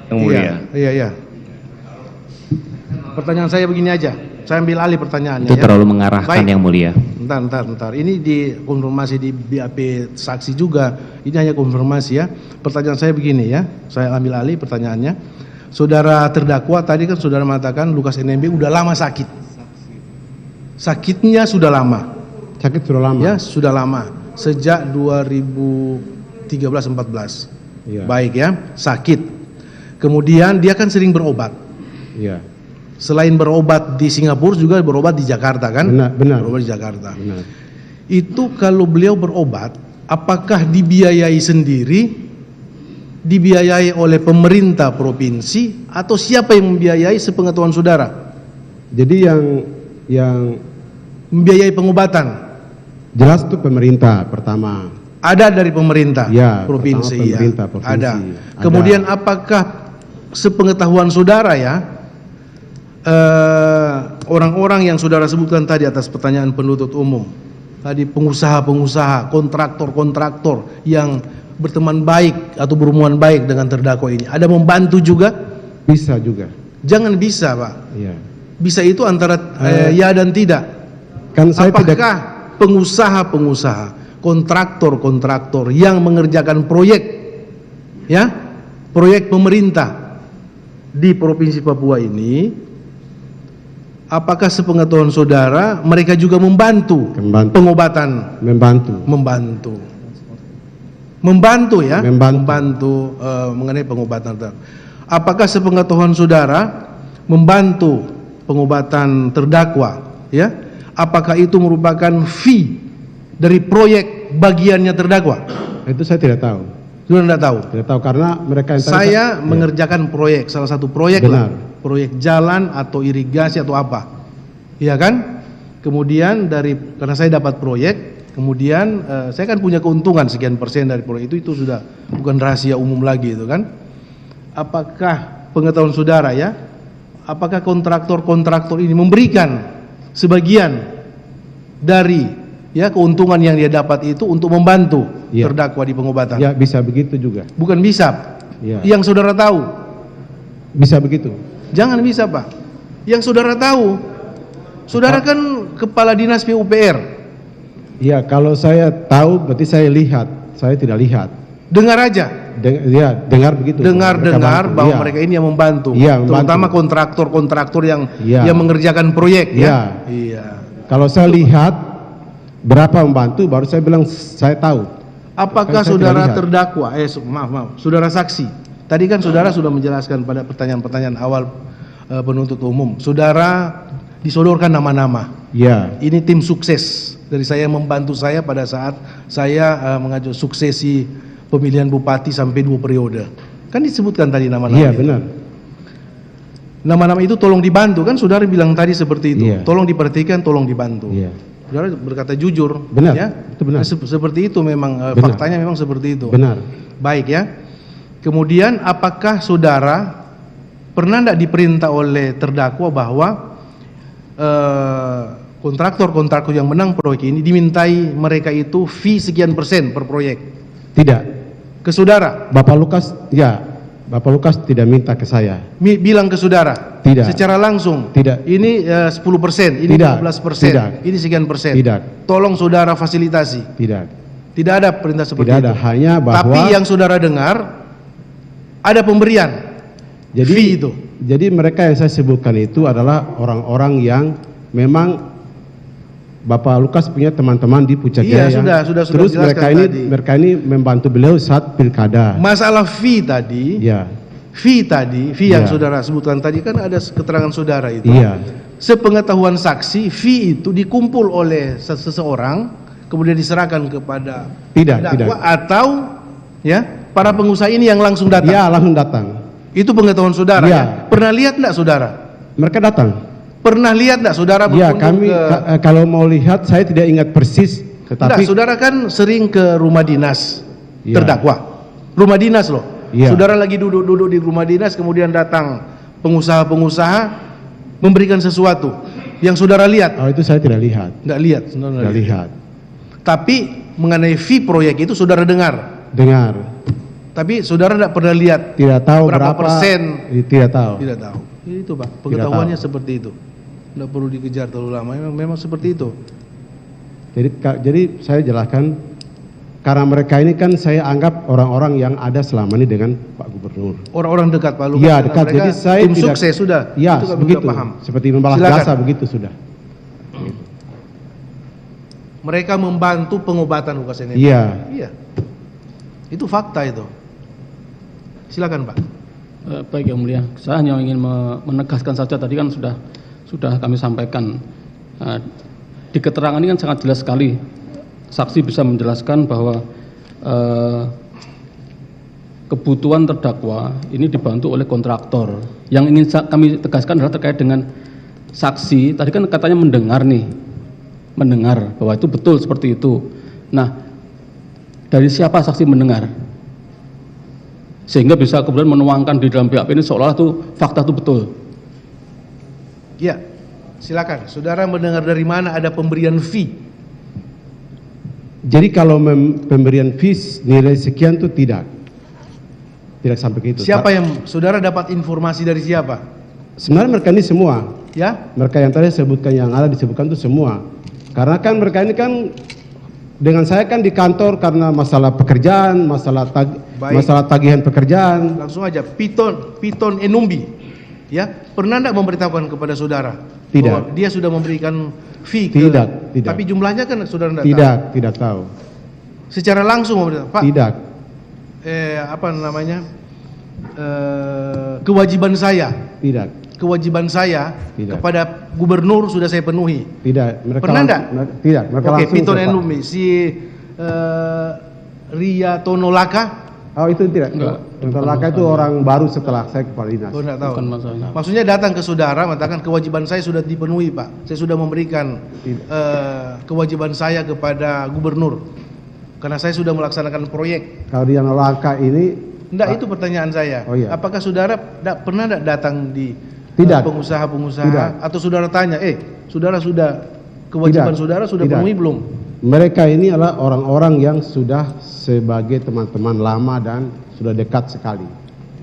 yang mulia. Iya. Pertanyaan saya begini aja. Saya ambil alih pertanyaannya Itu ya. terlalu mengarahkan Baik. yang mulia. Bentar. Ini dikonfirmasi di BAP saksi juga. Ini hanya konfirmasi ya. Pertanyaan saya begini ya. Saya ambil alih pertanyaannya. Saudara terdakwa tadi kan saudara mengatakan Lukas NMB udah lama sakit. Sakitnya sudah lama. Sakit sudah lama. Ya, sudah lama. Sejak 2013-14. Iya. Baik ya, sakit. Kemudian dia kan sering berobat. Iya. Selain berobat di Singapura juga berobat di Jakarta kan? Benar. Berobat di Jakarta. Benar. Itu kalau beliau berobat, apakah dibiayai sendiri, dibiayai oleh pemerintah provinsi, atau siapa yang membiayai sepengetahuan saudara? Jadi yang Membiayai pengobatan? jelas itu pemerintah pertama. Ada dari pemerintah Ya, provinsi pertama pemerintah ya. provinsi. Ada. Ada. Kemudian apakah sepengetahuan saudara ya, orang-orang yang saudara sebutkan tadi atas pertanyaan penuntut umum, tadi pengusaha-pengusaha, kontraktor-kontraktor yang berteman baik atau berhubungan baik dengan terdakwa ini, ada membantu juga? Bisa juga. Jangan bisa Pak. Iya. Bisa itu antara ya dan tidak. Kan saya Apakah tidak pengusaha-pengusaha, kontraktor-kontraktor yang mengerjakan proyek, ya, proyek pemerintah di Provinsi Papua ini, apakah sepengetahuan saudara mereka juga membantu pengobatan? Membantu ya, membantu mengenai pengobatan. Apakah sepengetahuan saudara membantu pengobatan terdakwa? Ya, apakah itu merupakan fee dari proyek bagiannya terdakwa? itu saya tidak tahu. Sudah tidak tahu. Tidak tahu karena mereka yang Saya mengerjakan proyek, salah satu proyek Benar. lah, proyek jalan atau irigasi atau apa. Iya kan? Kemudian karena saya dapat proyek, kemudian saya kan punya keuntungan sekian persen dari proyek itu sudah bukan rahasia umum lagi itu kan. Apakah pengetahuan saudara ya, apakah kontraktor ini memberikan sebagian dari ya keuntungan yang dia dapat itu untuk membantu terdakwa di pengobatan? Ya, bisa begitu juga. Bukan bisa. Ya. Yang saudara tahu. Bisa begitu. Jangan bisa, Pak. Yang saudara tahu. Saudara kan kepala dinas PUPR. Ya, kalau saya tahu berarti saya lihat. Saya tidak lihat. Dengar aja. Dengar begitu. Dengar bahwa mereka ini yang membantu. Iya, terutama kontraktor yang Iya. mengerjakan proyek ya. Iya. Iya. Kalau saya lihat berapa membantu, baru saya bilang saya tahu. Apakah Kan saya saudara tidak lihat. terdakwa? Maaf, saudara saksi. Tadi kan saudara sudah menjelaskan pada pertanyaan-pertanyaan awal penuntut umum. Saudara disodorkan nama-nama. Iya. Ini tim sukses dari saya membantu saya pada saat saya mengajukan suksesi pemilihan bupati sampai 2 periode. Kan disebutkan tadi nama-nama. Iya, itu. benar. Nama-nama itu tolong dibantu kan saudara bilang tadi seperti itu. Iya. Tolong diperhatikan, tolong dibantu. Iya. Saudara berkata jujur. Benar, Ya? itu benar. Seperti itu memang Benar. faktanya memang seperti itu. Benar. Baik ya. Kemudian apakah saudara pernah tidak diperintah oleh terdakwa bahwa kontraktor yang menang proyek ini dimintai mereka itu fee sekian persen per proyek? Tidak. Ke saudara? Bapak Lukas tidak minta ke saya. Bilang ke saudara? Tidak. Secara langsung? Tidak. Ini 10%, ini Tidak. 15%, Tidak. ini sekian persen? Tidak. Tolong saudara fasilitasi? Tidak. Tidak ada perintah seperti Tidak itu? ada, hanya bahwa Tapi yang saudara dengar ada pemberian fee itu? Jadi mereka yang saya sebutkan itu adalah orang-orang yang memang Bapak Lukas punya teman-teman di Puncak Iya, Jaya. sudah Terus jelaskan tadi. mereka ini membantu beliau saat pilkada. Masalah fee tadi, Iya. fee yang Iya. saudara sebutkan tadi kan ada keterangan saudara itu. Iya. Sepengetahuan saksi, fee itu dikumpul oleh seseorang, kemudian diserahkan kepada Tidak. terdakwa atau ya para pengusaha ini yang langsung datang. Iya, langsung datang. Itu pengetahuan saudara. Iya. Ya? Pernah lihat enggak saudara? Mereka datang. Pernah lihat enggak saudara Iya, berkunjung ke kalau mau lihat saya tidak ingat persis, Enggak, tetapi saudara kan sering ke rumah dinas Iya. terdakwa. Rumah dinas loh. Iya. Saudara lagi duduk-duduk di rumah dinas, kemudian datang pengusaha-pengusaha memberikan sesuatu. Yang saudara lihat? oh, itu saya tidak lihat. Enggak lihat, saudara Tidak lihat. Tapi mengenai fee proyek itu saudara dengar. Dengar. Tapi saudara tidak pernah lihat Tidak tahu berapa persen. Tidak tahu. Tidak tahu. Itu Pak, pengetahuannya seperti itu. Tidak perlu dikejar terlalu lama. Memang seperti itu. Jadi saya jelaskan, karena mereka ini kan saya anggap orang-orang yang ada selama ini dengan Pak Gubernur. Orang-orang dekat Pak Lukas. Iya, dengan dekat. mereka, Jadi saya tim tidak, sukses sudah. Iya, Itu kami begitu. sudah paham. Seperti membalas Silakan. jasa begitu sudah. Mereka membantu pengobatan lukas NMB. Iya. Iya. Itu fakta itu. Silakan Pak. Baik Yang Mulia, saya hanya ingin menegaskan saja tadi kan sudah kami sampaikan. Di keterangan ini kan sangat jelas sekali. Saksi bisa menjelaskan bahwa kebutuhan terdakwa ini dibantu oleh kontraktor. Yang ingin kami tegaskan adalah terkait dengan saksi. Tadi kan katanya mendengar bahwa itu betul seperti itu. Nah, dari siapa saksi mendengar? Sehingga bisa kemudian menuangkan di dalam BAP ini seolah-olah itu fakta itu betul. Iya. Silakan. Saudara mendengar dari mana ada pemberian fee? Jadi kalau pemberian fees nilai sekian itu tidak sampai ke itu. Siapa yang saudara dapat informasi dari siapa? Sebenarnya mereka ini semua, Ya? mereka yang tadi sebutkan yang ada disebutkan itu semua. Karena kan mereka ini kan dengan saya kan di kantor karena masalah pekerjaan, masalah tagihan pekerjaan. Langsung aja. Piton Enumbi. Ya, pernah enggak memberitahukan kepada saudara? Tidak. Bahwa dia sudah memberikan fee Tidak. Tapi jumlahnya kan saudara enggak tahu. Tidak tahu. Secara langsung memberitahu, Pak. Tidak. Apa namanya? Kewajiban saya. Tidak. Kewajiban saya Tidak. kepada gubernur sudah saya penuhi. Tidak. Mereka Pernah enggak? Tidak. Mereka Oke, langsung Piton ke Pak. Enumbi, si Ria Tonolaka Oh itu tidak. Enggak. Dr. Laka itu orang baru setelah saya kepala dinas. Oh, enggak tahu. Bukan masalahnya. Maksudnya datang ke saudara mengatakan kewajiban saya sudah dipenuhi, Pak. Saya sudah memberikan kewajiban saya kepada gubernur karena saya sudah melaksanakan proyek. Kalau dia Laka ini Enggak, itu pertanyaan saya. Oh, iya. Apakah saudara pernah datang di Tidak. pengusaha-pengusaha Tidak. atau saudara tanya, saudara sudah kewajiban Tidak. saudara sudah Tidak. penuhi belum? mereka ini adalah orang-orang yang sudah sebagai teman-teman lama dan sudah dekat sekali.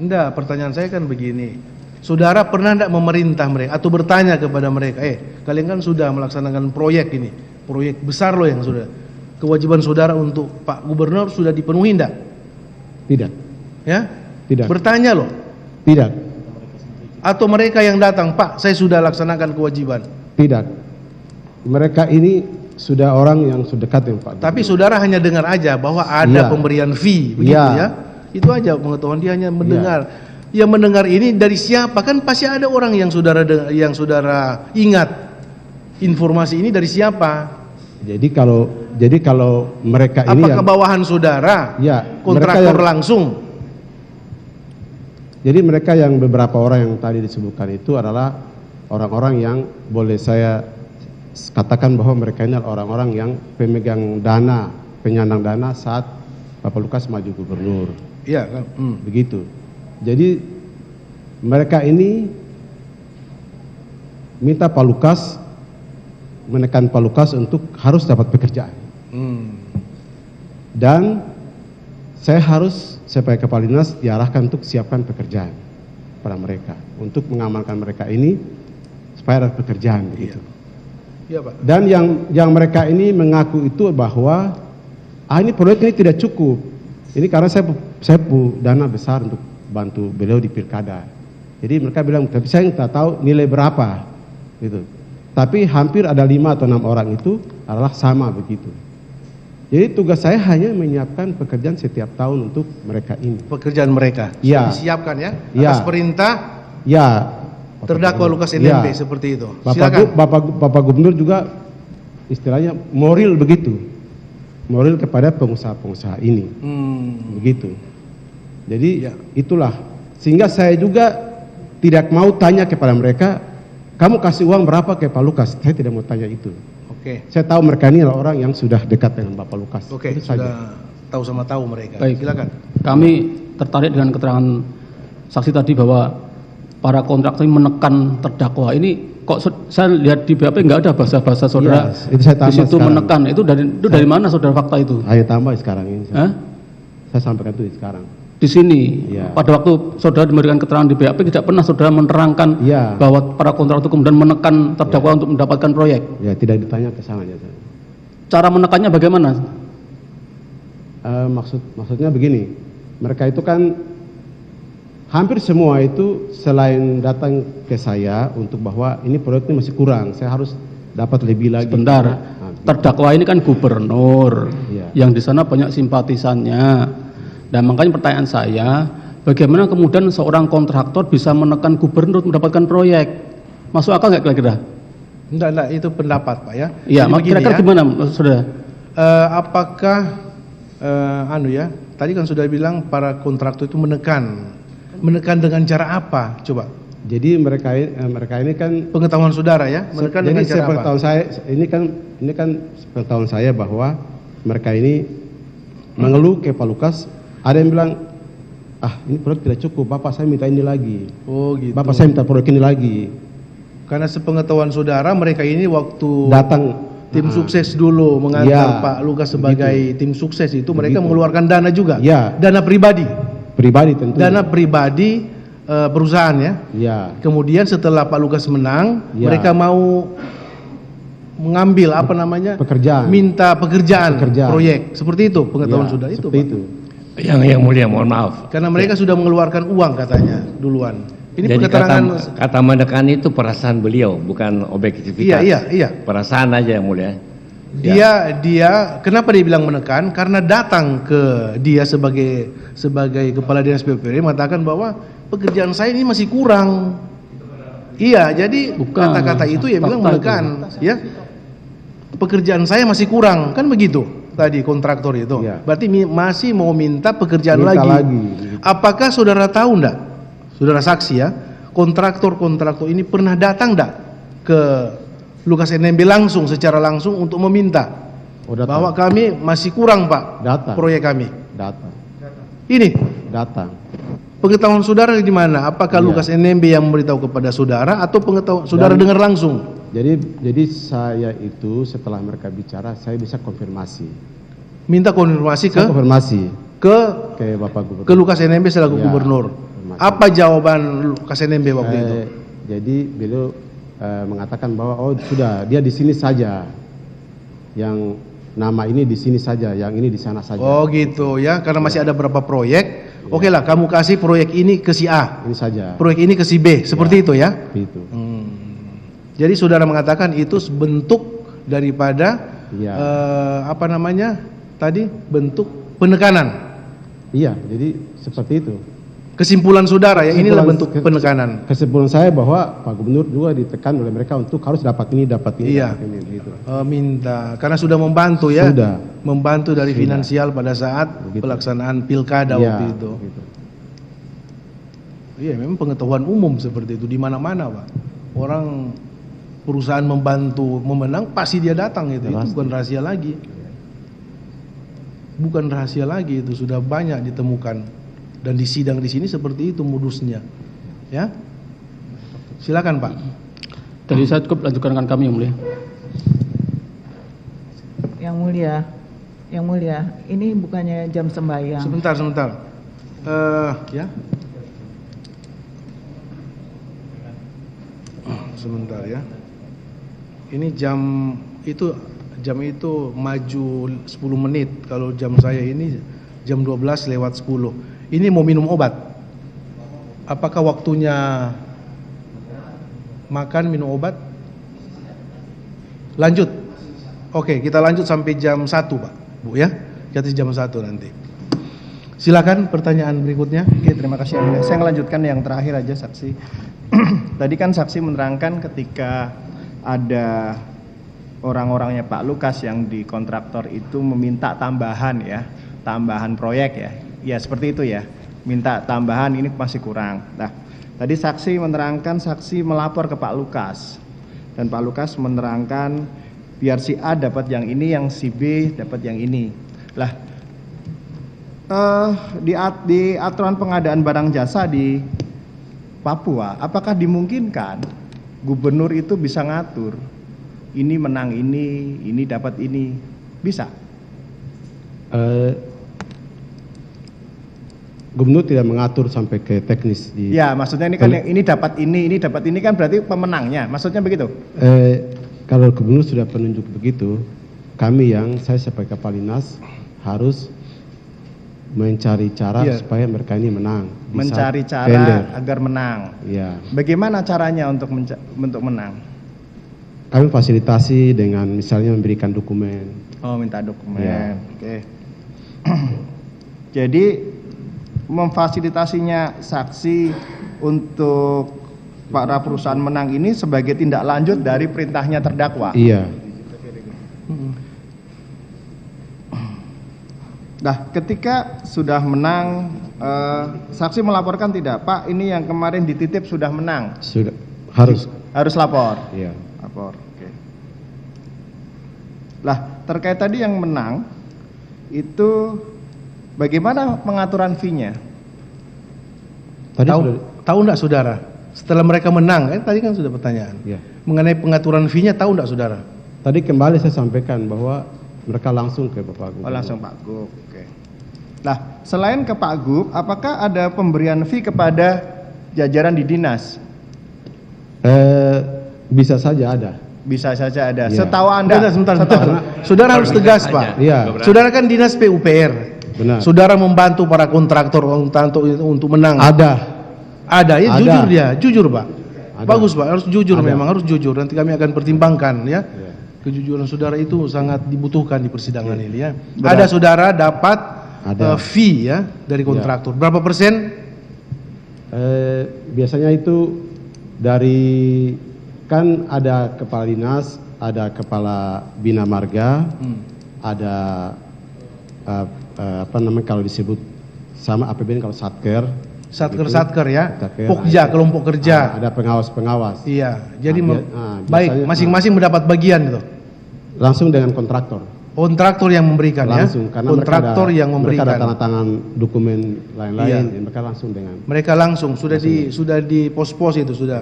Enggak, pertanyaan saya kan begini. Saudara pernah enggak memerintah mereka atau bertanya kepada mereka, kalian kan sudah melaksanakan proyek ini, proyek besar loh yang sudah. Kewajiban saudara untuk Pak Gubernur sudah dipenuhi enggak? Tidak. Ya? Tidak. Bertanya loh. Tidak. Atau mereka yang datang, Pak, saya sudah laksanakan kewajiban. Tidak. Mereka ini sudah orang yang sudah dekat dengan Pak. Tapi saudara hanya dengar aja bahwa ada Iya. pemberian fee, begitu Iya. ya? Itu aja pengetahuan dia, hanya mendengar. Yang mendengar ini dari siapa? Kan pasti ada orang yang saudara ingat. Informasi ini dari siapa? Jadi kalau mereka ini Apakah bawahan saudara? Ya, Kontraktor mereka yang- langsung? Jadi mereka yang beberapa orang yang tadi disebutkan itu adalah orang-orang yang boleh saya katakan bahwa mereka ini adalah orang-orang yang pemegang dana, penyandang dana saat Bapak Lukas maju gubernur. Iya kan? Begitu. Jadi mereka ini minta Pak Lukas, menekan Pak Lukas untuk harus dapat pekerjaan. Dan saya harus sebagai kepala dinas diarahkan untuk siapkan pekerjaan pada mereka, untuk mengamankan mereka ini supaya ada pekerjaan begitu. Iya, Pak. Dan yang mereka ini mengaku itu bahwa ini proyek ini tidak cukup. Ini karena saya dana besar untuk bantu beliau di pilkada. Jadi mereka bilang, tapi saya tidak tahu nilai berapa gitu. Tapi hampir ada 5 atau 6 orang itu adalah sama begitu. Jadi tugas saya hanya menyiapkan pekerjaan setiap tahun untuk mereka ini. Pekerjaan mereka Iya. disiapkan ya? Iya. Atas perintah Ya. terdakwa Lukas Ya. NMB seperti itu. Silakan. Bapak Gubernur juga istilahnya moral begitu. Moral kepada pengusaha-pengusaha ini. Begitu. Jadi Ya. itulah. Sehingga saya juga tidak mau tanya kepada mereka, kamu kasih uang berapa ke Pak Lukas? Saya tidak mau tanya itu. Oke. Saya tahu mereka ini adalah orang yang sudah dekat dengan Bapak Lukas. Oke, Itu saja. sudah tahu sama tahu mereka. Baik. Silakan. Kami tertarik dengan keterangan saksi tadi bahwa para kontraktor menekan terdakwa. Ini kok saya lihat di BAP nggak ada bahasa-bahasa saudara Iya, itu saya di tambah situ sekarang. menekan. Itu dari mana saudara fakta itu? Ayo tambah sekarang ini. Hah? Saya sampaikan itu sekarang. Di sini, Iya. pada waktu saudara memberikan keterangan di BAP tidak pernah saudara menerangkan Iya. bahwa para kontraktor kemudian menekan terdakwa untuk mendapatkan proyek. Ya tidak ditanya ke sana aja. Cara menekannya bagaimana? Maksudnya begini, mereka itu kan hampir semua itu selain datang ke saya untuk bahwa ini proyek ini masih kurang, saya harus dapat lebih lagi. Sebentar, Nah, terdakwa ini kan gubernur, Iya. yang di sana banyak simpatisannya. Dan makanya pertanyaan saya, bagaimana kemudian seorang kontraktor bisa menekan gubernur untuk mendapatkan proyek? Masuk akal nggak kira-kira? Enggak, itu pendapat, Pak ya. Iya, Jadi begini kira-kira ya. gimana, saudara? Apakah tadi kan sudah bilang para kontraktor itu menekan dengan cara apa? Coba Jadi mereka ini kan pengetahuan saudara ya, menekan jadi dengan cara apa? sepengetahuan saya ini kan sepengetahuan saya bahwa mereka ini mengeluh ke Pak Lukas, ada yang bilang ini proyek tidak cukup, Bapak saya minta ini lagi. Oh gitu. Bapak saya minta proyek ini lagi. Karena sepengetahuan saudara mereka ini waktu Datang tim sukses dulu mengantar Ya, Pak Lukas sebagai tim sukses itu mereka Begitu. mengeluarkan dana juga. Ya. Dana pribadi. pribadi tentu. Dana pribadi perusahaan ya. Ya. Kemudian setelah Pak Lukas menang, Ya. mereka mau mengambil Pekerjaan. minta pekerjaan Pekerjaan. proyek. Seperti itu pengetahuan Ya, saudara itu, seperti Pak. itu. Yang mulia, mohon maaf. Karena mereka sudah mengeluarkan uang katanya duluan. Ini Jadi keterangan kata menekan itu perasaan beliau, bukan objektivitas. Iya. Perasaan aja yang mulia. Dia kenapa dia bilang menekan? Karena datang ke dia sebagai kepala dinas PUPR mengatakan bahwa pekerjaan saya ini masih kurang. Iya, jadi Bukan. kata-kata itu ya bilang Fakta menekan, ya. Pekerjaan saya masih kurang, kan begitu. tadi kontraktor itu. Iya. Berarti masih mau minta pekerjaan Minta lagi. lagi. Apakah saudara tahu enggak? Saudara saksi ya, kontraktor ini pernah datang enggak ke Lukas NMB secara langsung untuk meminta Oh, datang. bahwa kami masih kurang, Pak, Datang. proyek kami. Datang. Ini Datang. pengetahuan saudara di mana? Apakah Iya. Lukas NMB yang memberitahu kepada saudara atau pengetahuan saudara dengar langsung? Jadi saya itu setelah mereka bicara, saya bisa konfirmasi. Minta konfirmasi Saya konfirmasi ke Bapak Gubernur. ke Lukas NMB selaku Ya, gubernur. konfirmasi. Apa jawaban Lukas NMB waktu itu? Jadi beliau mengatakan bahwa oh sudah dia di sini saja, yang nama ini di sini saja, yang ini di sana saja. Oh gitu ya, karena masih ada beberapa proyek. Oke lah, kamu kasih proyek ini ke si A, Ini saja. proyek ini ke si B, seperti itu ya. Itu. Jadi saudara mengatakan itu bentuk daripada Iya. apa namanya tadi, bentuk penekanan. Iya, jadi seperti itu. Kesimpulan saudara ya, inilah Kesimpulan- bentuk penekanan. Kesimpulan saya bahwa Pak Gubernur juga ditekan oleh mereka untuk harus dapat ini, Iya. dapat ini, gitu. Minta karena sudah membantu ya, Sudah. membantu dari Sudah. finansial pada saat Begitu. pelaksanaan pilkada Iya, waktu itu. gitu. Iya, memang pengetahuan umum seperti itu di mana-mana, Pak. Orang perusahaan membantu memenang pasti dia datang itu Pasti. bukan rahasia lagi. Bukan rahasia lagi, itu sudah banyak ditemukan dan di sidang di sini seperti itu modusnya. Ya. Silakan, Pak. Dari saya cukup lanjutkan dengan kami yang mulia. Yang mulia, ini bukannya jam sembahyang. Sebentar. Ya. Sebentar ya. Ini jam itu maju 10 menit. Kalau jam saya ini jam 12:10. Ini mau minum obat. Apakah waktunya makan minum obat? Lanjut. Oke, kita lanjut sampai jam 1, Pak. Bu ya. Jadi jam 1 nanti. Silakan pertanyaan berikutnya. Oke, terima kasih. Yang mulia. Saya melanjutkan yang terakhir aja, saksi. Tadi kan saksi menerangkan ketika ada orang-orangnya Pak Lukas yang di kontraktor itu meminta tambahan ya, tambahan proyek ya. Ya seperti itu ya, minta tambahan ini masih kurang. Nah, tadi saksi menerangkan saksi melapor ke Pak Lukas. Dan Pak Lukas menerangkan biar si A dapat yang ini, yang si B dapat yang ini. Lah, di aturan pengadaan barang jasa di Papua, apakah dimungkinkan gubernur itu bisa ngatur ini menang ini dapat ini, bisa? Gubernur tidak mengatur sampai ke teknis di. Ya, maksudnya ini kan yang ini dapat ini kan berarti pemenangnya, maksudnya begitu? Kalau gubernur sudah penunjuk begitu, kami yang saya sebagai Kepala Dinas harus mencari cara Iya. supaya mereka ini menang. di Mencari saat tender. cara agar menang. Iya. Bagaimana caranya untuk menang? Kami fasilitasi dengan misalnya memberikan dokumen. Oh, minta dokumen. Ya. Oke. Jadi memfasilitasinya saksi untuk para perusahaan menang ini sebagai tindak lanjut dari perintahnya terdakwa. Iya. Nah, ketika sudah menang, saksi melaporkan tidak, Pak, ini yang kemarin dititip sudah menang. Sudah harus. Harus lapor. Iya. Lapor. Oke. Lah, terkait tadi yang menang itu bagaimana pengaturan fee-nya? Tadi Tahu sudah. tahu enggak saudara? Setelah mereka menang, tadi kan sudah pertanyaan. Iya. Mengenai pengaturan fee-nya tahu enggak saudara? Tadi kembali saya sampaikan bahwa mereka langsung ke Bapak Gubernur. Oh, langsung Pak Gub. Oke. Nah, selain ke Pak Gub, apakah ada pemberian fee kepada jajaran di dinas? Bisa saja ada. Bisa saja ada. Iya. Setahu Anda. Sebentar. Setahu- Saudara harus tegas, Pak. Iya. Saudara kan dinas PUPR. Benar. Saudara membantu para kontraktor untuk menang. Ada ya, Ada. jujur dia, jujur Pak. Ada. Bagus Pak, harus jujur Ada. memang, harus jujur. Nanti kami akan pertimbangkan ya. Iya. Kejujuran saudara itu sangat dibutuhkan di persidangan ini ya. Berat. Ada saudara dapat Ada. fee ya dari kontraktor. Berapa persen? Biasanya itu dari kan ada kepala dinas, ada kepala bina marga, ada apa namanya kalau disebut sama APBN kalau satker Satker ya, satker, Pokja, kelompok kerja. ada pengawas-pengawas. Iya, jadi baik, biasanya, masing-masing mendapat bagian itu. langsung dengan kontraktor. Kontraktor yang memberikan Langsung, ya. karena Kontraktor yang mereka ada memberikan. tanda tangan dokumen lain-lain, Iya. dan mereka langsung dengan Mereka langsung sudah di pos-pos itu sudah.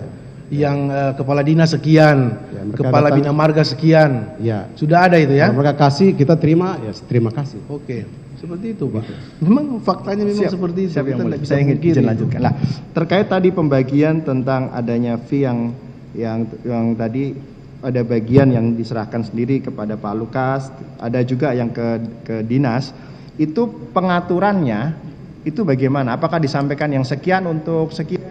Yang kepala dinas sekian, Ya, mereka kepala datang. bina marga sekian. ya. Sudah ada itu ya. Kalau mereka kasih, kita terima, ya terima kasih. Oke, seperti itu Pak. Memang faktanya memang seperti itu. Siap yang Kita mulia. tidak bisa Saya ingin memungkiri izin itu. lanjutkan. Lah, terkait tadi pembagian tentang adanya fee yang tadi ada bagian yang diserahkan sendiri kepada Pak Lukas, ada juga yang ke dinas. Itu pengaturannya itu bagaimana? Apakah disampaikan yang sekian untuk sekian?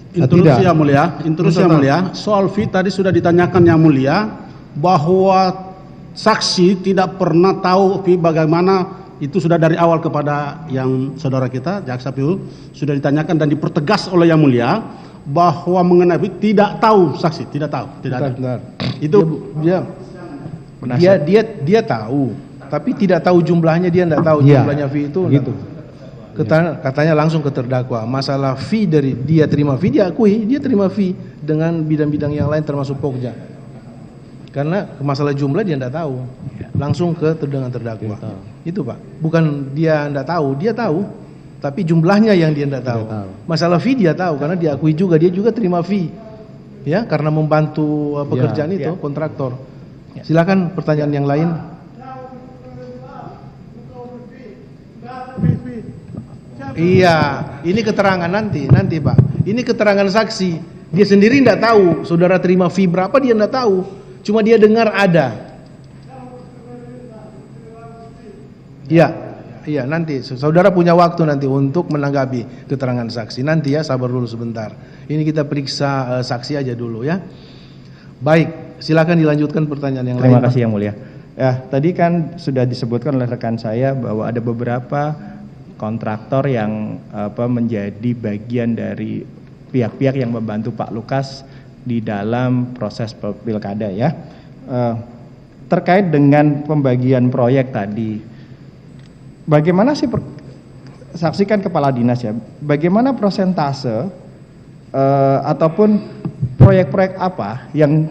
Interupsi Tidak. yang mulia, interupsi yang mulia. Soal fee tadi sudah ditanyakan yang mulia bahwa saksi tidak pernah tahu fee bagaimana, itu sudah dari awal kepada yang saudara kita jaksa PU sudah ditanyakan dan dipertegas oleh yang mulia bahwa mengenai fee tidak tahu saksi, tidak tahu, tidak ada. Bentar. Itu Dia tahu, tapi tidak tahu jumlahnya, dia tidak tahu Iya, jumlahnya fee itu. gitu. Katanya langsung ke terdakwa. Masalah fee dari dia terima fee, dia akui dia terima fee dengan bidang-bidang yang lain termasuk Pokja. Karena masalah jumlah dia tidak tahu, langsung ke dengan terdakwa. Itu Pak, bukan dia tidak tahu, dia tahu, tapi jumlahnya yang dia tidak tahu. tahu. Masalah fee dia tahu karena dia akui juga, dia juga terima fee, ya karena membantu pekerjaan itu kontraktor. Silakan pertanyaan yang lain. Iya, ini keterangan nanti Pak. Ini keterangan saksi. Dia sendiri tidak tahu, saudara terima fee berapa dia tidak tahu. Cuma dia dengar ada. Iya nanti saudara punya waktu nanti untuk menanggapi keterangan saksi. Nanti ya, sabar dulu sebentar. Ini kita periksa saksi aja dulu ya. Baik, silakan dilanjutkan pertanyaan yang lain. Terima kasih yang mulia. Ya, tadi kan sudah disebutkan oleh rekan saya bahwa ada beberapa kontraktor yang menjadi bagian dari pihak-pihak yang membantu Pak Lukas di dalam proses pilkada ya. Terkait dengan pembagian proyek tadi, bagaimana sih saksikan kepala dinas ya, bagaimana persentase ataupun proyek-proyek apa yang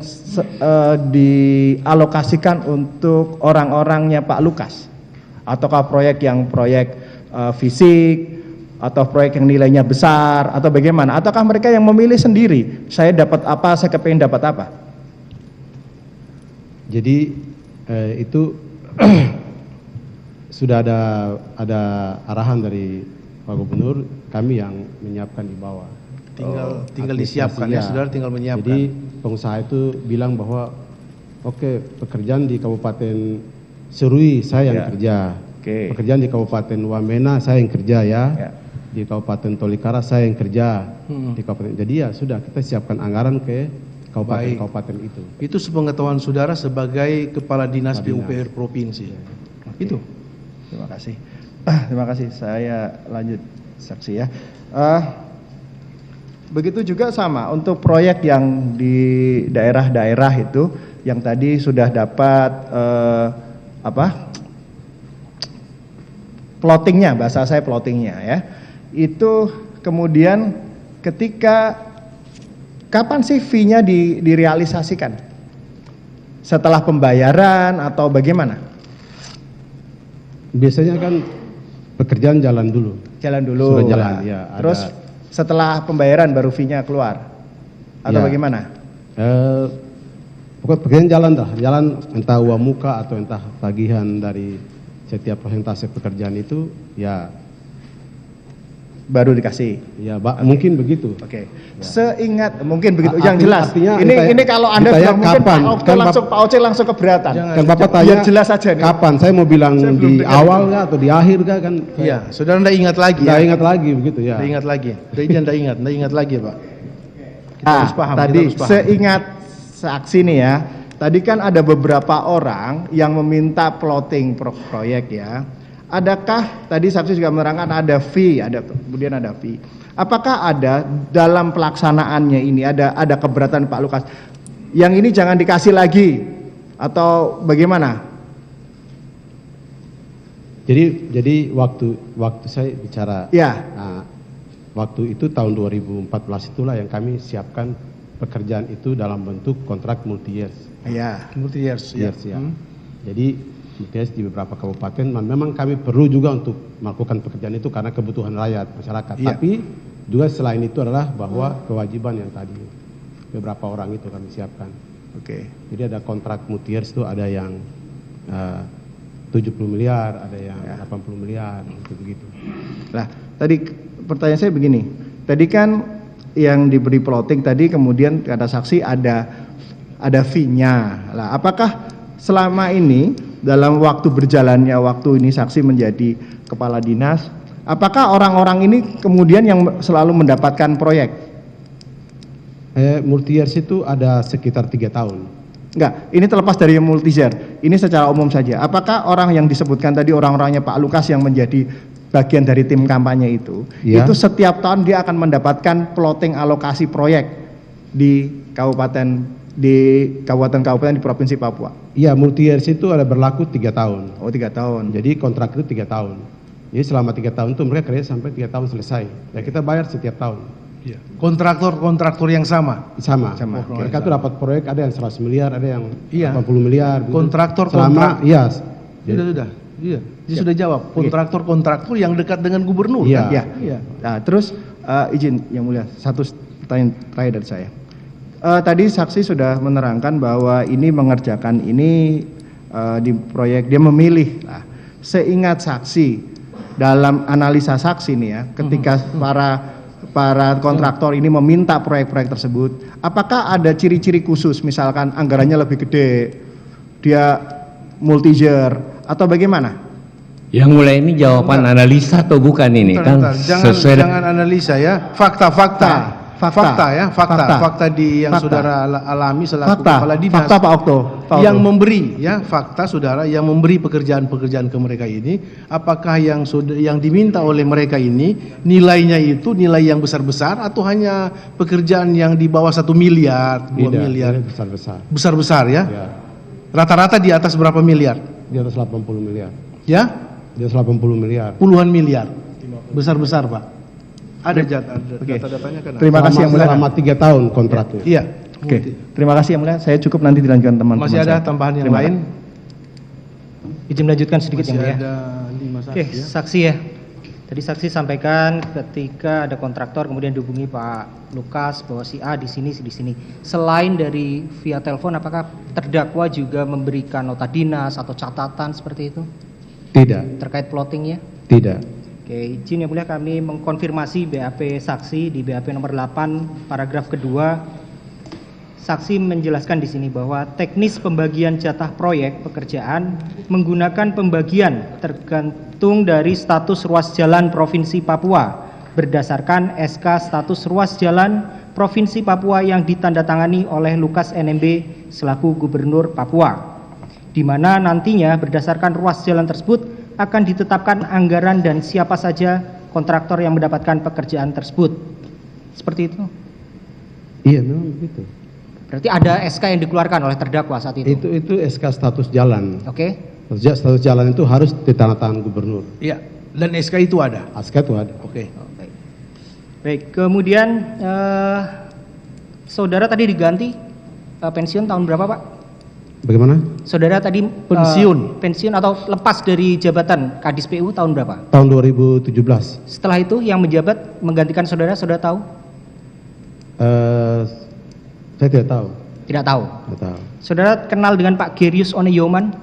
dialokasikan untuk orang-orangnya Pak Lukas? Ataukah proyek fisik atau proyek yang nilainya besar atau bagaimana? Ataukah mereka yang memilih sendiri, saya dapat apa, saya kepengen dapat apa? Jadi itu sudah ada arahan dari Pak Gubernur, kami yang menyiapkan di bawah. Tinggal disiapkan ya, saudara tinggal menyiapkan. Jadi pengusaha itu bilang bahwa oke, pekerjaan di Kabupaten Serui saya yang kerja. Oke. Pekerjaan di Kabupaten Wamena saya yang kerja ya. Di Kabupaten Tolikara saya yang kerja. Di Kabupaten. Jadi ya sudah, kita siapkan anggaran ke kabupaten itu. Itu sepengetahuan saudara sebagai kepala dinas Kepala dinas. PUPR provinsi. Itu. Terima kasih. Terima kasih. Saya lanjut saksi ya. Begitu juga sama untuk proyek yang di daerah-daerah itu yang tadi sudah dapat plottingnya, bahasa saya plottingnya ya. Itu kemudian ketika kapan sih fee-nya direalisasikan? Setelah pembayaran atau bagaimana? Biasanya kan pekerjaan jalan dulu. Jalan dulu. Sudah jalan, Nah, ya, terus ada. setelah pembayaran baru fee-nya keluar atau Ya. bagaimana? Pokoknya pekerjaan jalan dah, jalan entah uang muka atau entah tagihan dari setiap persentase pekerjaan itu ya Baru dikasih. ya mungkin begitu. Oke. Seingat mungkin begitu. Artinya- Yang jelas. artinya Ini kalau Anda ditanya bilang mungkin kapan? Pak Oce langsung keberatan. Kan Bapak tanya Biar jelas saja nih. kapan? Saya mau bilang Saya belum di dengar awal itu. nggak atau di akhir nggak kan? Iya, saudara tidak ingat lagi Nggak ya. ingat lagi begitu ya. Tidak ingat lagi. Dia tidak ingat lagi Pak. Kita Nah, harus paham. tadi kita harus paham. seingat saksi nih ya. Tadi kan ada beberapa orang yang meminta plotting proyek ya. Adakah tadi saksi juga menerangkan ada fee, kemudian ada fee. Apakah ada dalam pelaksanaannya ini ada keberatan Pak Lukas? Yang ini jangan dikasih lagi atau bagaimana? Jadi waktu saya bicara, Ya. nah, waktu itu tahun 2014 itulah yang kami siapkan pekerjaan itu dalam bentuk kontrak multi years. Ya. Multi years, ya. Yes, ya. Jadi multi years di beberapa kabupaten, memang kami perlu juga untuk melakukan pekerjaan itu karena kebutuhan rakyat masyarakat. Iya. Tapi juga selain itu adalah bahwa kewajiban yang tadi beberapa orang itu kami siapkan. Oke. Jadi ada kontrak multi years itu ada yang 70 miliar, ada yang 80 miliar, begitu. Nah, tadi pertanyaan saya begini. Tadi kan yang diberi plotting tadi kemudian kata saksi ada fee-nya. Lah, apakah selama ini dalam waktu berjalannya waktu ini saksi menjadi kepala dinas, apakah orang-orang ini kemudian yang selalu mendapatkan proyek? Multi years itu ada sekitar 3 tahun. Enggak, ini terlepas dari yang multi-year. Ini secara umum saja. Apakah orang yang disebutkan tadi orang-orangnya Pak Lukas yang menjadi bagian dari tim kampanye itu, Ya. itu setiap tahun dia akan mendapatkan plotting alokasi proyek di kabupaten-kabupaten di Provinsi Papua? Iya, multi years itu ada berlaku 3 tahun. Oh, 3 tahun. Jadi kontrak itu 3 tahun. Jadi selama 3 tahun itu mereka kerja sampai 3 tahun selesai. Ya kita bayar setiap tahun. Iya. Kontraktor yang sama. Sama. Sama. Mereka tuh dapat proyek ada yang 100 miliar, ada yang Iya. 80 miliar. Gitu. Kontraktor. Iya. Sudah. Iya. Dia sudah jawab. Kontraktor yang dekat dengan gubernur. Iya. Kan? Ya. Iya. Nah, terus izin yang mulia, satu pertanyaan terakhir dari saya. Tadi saksi sudah menerangkan bahwa ini mengerjakan ini di proyek dia memilih. Nah, seingat saksi dalam analisa saksi nih ya, ketika para kontraktor ini meminta proyek-proyek tersebut, apakah ada ciri-ciri khusus, misalkan anggarannya lebih gede, dia multi-year atau bagaimana? Yang mulai ini jawaban analisa atau bukan ini? Bentar. Kan Jangan analisa ya. Fakta ya, fakta yang Fakta. saudara alami selaku Fakta, kepala dinas. fakta Pak Okto. Yang memberi ya, fakta saudara yang memberi pekerjaan-pekerjaan ke mereka ini, apakah yang diminta oleh mereka ini nilainya itu nilai yang besar-besar atau hanya pekerjaan yang di bawah 1 miliar, 2 Tidak, miliar? besar-besar. Besar-besar ya. Ya. Rata-rata di atas berapa miliar? Di atas 80 miliar. Ya? Di atas 80 miliar. Puluhan miliar. Besar-besar, Pak. Ada Oke. data-datanya kan? Terima kasih yang mulia. Selama 3 tahun kontraknya. Iya. Oke, terima kasih yang mulia. Saya cukup nanti dilanjutkan teman-teman. Masih ada saya. tambahan yang Terima lain? Izin melanjutkan sedikit Masih yang mulia. ada 5 saksi Oke, ya. saksi ya. Tadi saksi sampaikan ketika ada kontraktor kemudian dihubungi Pak Lukas bahwa si A di sini. Selain dari via telepon, apakah terdakwa juga memberikan nota dinas atau catatan seperti itu Tidak. terkait plottingnya? Tidak. Oke, izin yang mulia kami mengkonfirmasi BAP saksi di BAP nomor 8 paragraf kedua. Saksi menjelaskan di sini bahwa teknis pembagian jatah proyek pekerjaan menggunakan pembagian tergantung dari status ruas jalan Provinsi Papua berdasarkan SK status ruas jalan Provinsi Papua yang ditandatangani oleh Lukas NMB selaku Gubernur Papua, di mana nantinya berdasarkan ruas jalan tersebut akan ditetapkan anggaran dan siapa saja kontraktor yang mendapatkan pekerjaan tersebut. Seperti itu. Iya, memang begitu. Berarti ada SK yang dikeluarkan oleh terdakwa saat itu. Itu SK status jalan. Oke. Status jalan itu harus ditandatangani gubernur. Iya. Dan SK itu ada. SK itu ada. Oke. Baik, kemudian saudara tadi diganti pensiun tahun berapa, Pak? Bagaimana? Saudara tadi pensiun atau lepas dari jabatan Kadis PU tahun berapa? Tahun 2017. Setelah itu yang menjabat menggantikan saudara tahu? Saya tidak tahu. Tidak tahu. Tidak tahu. Saudara kenal dengan Pak Gerius Oneyoman?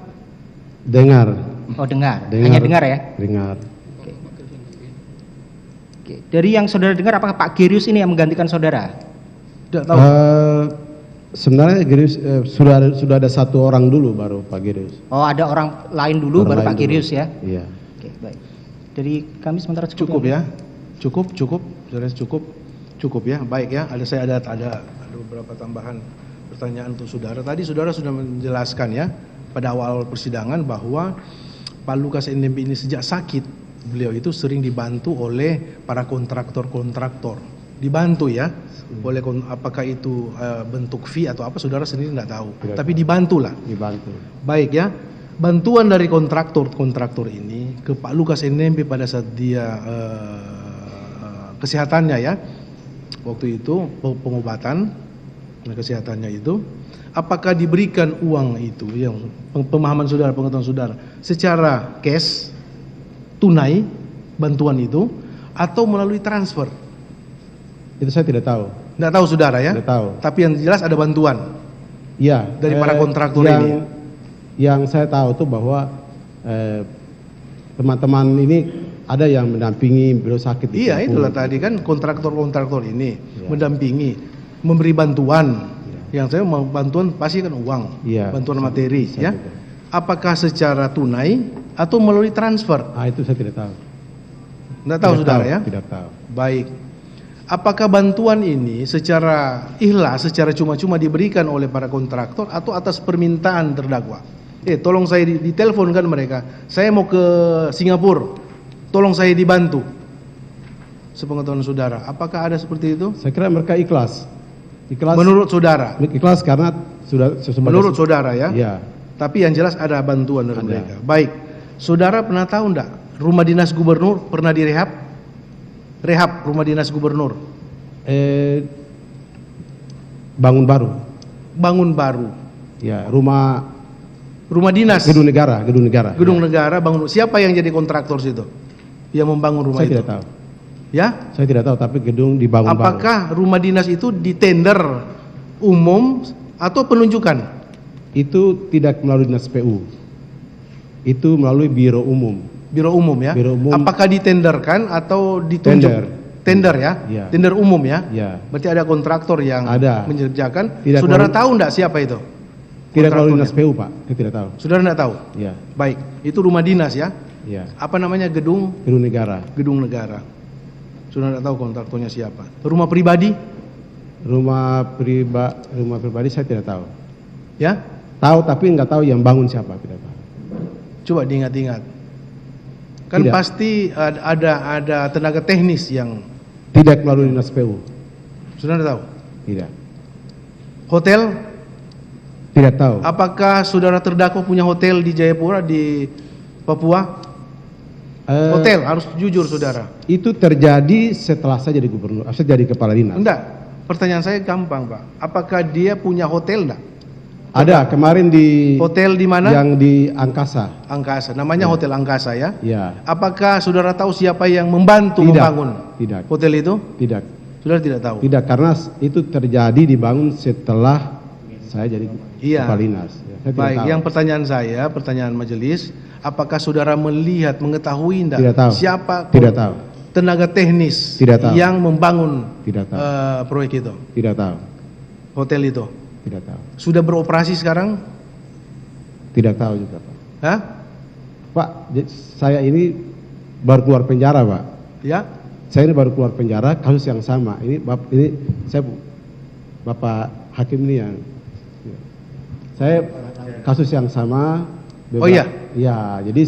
Dengar. Oh, dengar. Hanya dengar ya? Dengar. Oke. Dari yang saudara dengar, apakah Pak Gerius ini yang menggantikan saudara? Tidak tahu. Sebenarnya Gerius sudah ada satu orang dulu baru Pak Gerius. Oh, ada orang lain dulu baru Pak Gerius ya? Iya. Oke, baik. Dari kami sementara Cukup ya. Cukup. Saudara cukup ya. Baik ya. Saya ada beberapa tambahan pertanyaan untuk saudara. Tadi saudara sudah menjelaskan ya pada awal persidangan bahwa Pak Lukas NMB ini sejak sakit beliau itu sering dibantu oleh para kontraktor. Dibantu ya. Oleh apakah itu bentuk fee atau apa saudara sendiri tidak tahu. Tapi dibantulah. Dibantu. Baik ya. bantuan dari kontraktor ini ke Pak Lukas NMB pada saat dia kesehatannya ya, waktu itu pengobatan kesehatannya itu, apakah diberikan uang itu yang pemahaman saudara, pengetahuan saudara secara cash tunai bantuan itu atau melalui transfer? Itu saya tidak tahu. Tidak tahu saudara ya? Tidak tahu. Tapi yang jelas ada bantuan. Iya. Dari para kontraktor ini. Yang saya tahu tuh bahwa teman-teman ini ada yang mendampingi beliau sakit. Iya, itulah tadi kan kontraktor ini mendampingi, memberi bantuan. Yang saya mau bantuan pasti kan uang, bantuan materi ya. Apakah secara tunai atau melalui transfer? Itu saya tidak tahu. Tidak tahu saudara ya? Tidak tahu. Baik. Apakah bantuan ini secara ikhlas, secara cuma-cuma diberikan oleh para kontraktor atau atas permintaan terdakwa? Tolong saya diteleponkan mereka. Saya mau ke Singapura. Tolong saya dibantu. Sepengetahuan saudara, apakah ada seperti itu? Saya kira mereka ikhlas. Ikhlas. Menurut saudara? Ikhlas karena sudah menurut saudara ya? Iya. Tapi yang jelas ada bantuan dari mereka. Baik. Saudara pernah tahu enggak rumah dinas gubernur pernah direhab? Rehab rumah dinas gubernur. Bangun baru. Bangun baru. Ya, rumah dinas. Gedung negara. Gedung negara bangun. Siapa yang jadi kontraktor situ? Yang membangun rumah itu? Saya tidak tahu. Ya? Saya tidak tahu, tapi gedung dibangun baru. Apakah rumah dinas itu ditender umum atau penunjukan? Itu tidak melalui dinas PU. Itu melalui biro umum. Biro umum ya? Biro umum. Apakah ditenderkan atau ditunjuk? Tender ya? Ya. Tender umum ya? Ya. Berarti ada kontraktor yang mengerjakan. Tidak saudara tahu enggak siapa itu? Tidak melalui dinas PU, Pak. Saya tidak tahu. Saudara enggak tahu? Ya. Baik, itu rumah dinas ya? Ya. Apa namanya gedung? Gedung negara. Gedung negara. Saudara enggak tahu kontraktornya siapa? Rumah pribadi? Rumah pribadi saya tidak tahu. Ya? Tahu tapi enggak tahu yang bangun siapa, tidak tahu. Coba diingat-ingat. Kan tidak. Pasti ada tenaga teknis yang tidak melalui dinas PU. Saudara tahu? Tidak. Hotel? Tidak tahu. Apakah saudara terdakwa punya hotel di Jayapura, di Papua? Hotel, harus jujur saudara. Itu terjadi setelah saya jadi gubernur, saya jadi kepala dinas. Enggak, pertanyaan saya gampang Pak. Apakah dia punya hotel enggak? Ada, kemarin di... Hotel di mana? Yang di Angkasa. Angkasa, namanya Hotel Angkasa ya? Ya. Apakah saudara tahu siapa yang membantu membangun Tidak. hotel itu? Tidak. Saudara tidak tahu? Tidak, karena itu terjadi dibangun setelah saya jadi kepala dinas. Ya, saya baik, tahu. yang pertanyaan majelis, apakah saudara melihat, mengetahui enggak tidak tahu. siapa tidak tahu. tenaga teknis tidak tahu. yang membangun tidak tahu. Proyek itu? Tidak tahu. Hotel itu? Tidak tahu. Sudah beroperasi sekarang? Tidak tahu juga Pak. Hah? Pak, saya ini baru keluar penjara Pak. Ya? Saya ini baru keluar penjara kasus yang sama. Ini saya Bapak Hakim ini yang saya kasus yang sama. Oh iya? Ya, jadi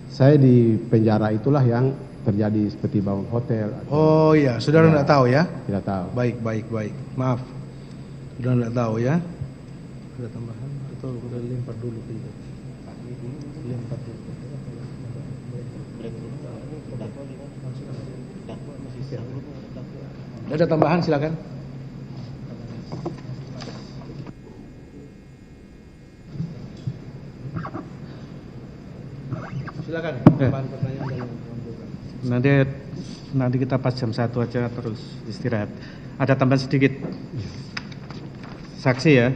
saya di penjara itulah yang terjadi seperti bangun hotel. Oh iya, saudara tidak tahu ya? Tidak tahu. Baik. Maaf. Sudah tidak tahu ya? Ada tambahan atau udah lempar dulu ke itu? Lempar dulu. Ada tambahan silakan. Silakan. Tambahan pertanyaan dan nanti kita pas jam 1 aja terus istirahat. Ada tambahan sedikit. Saksi ya.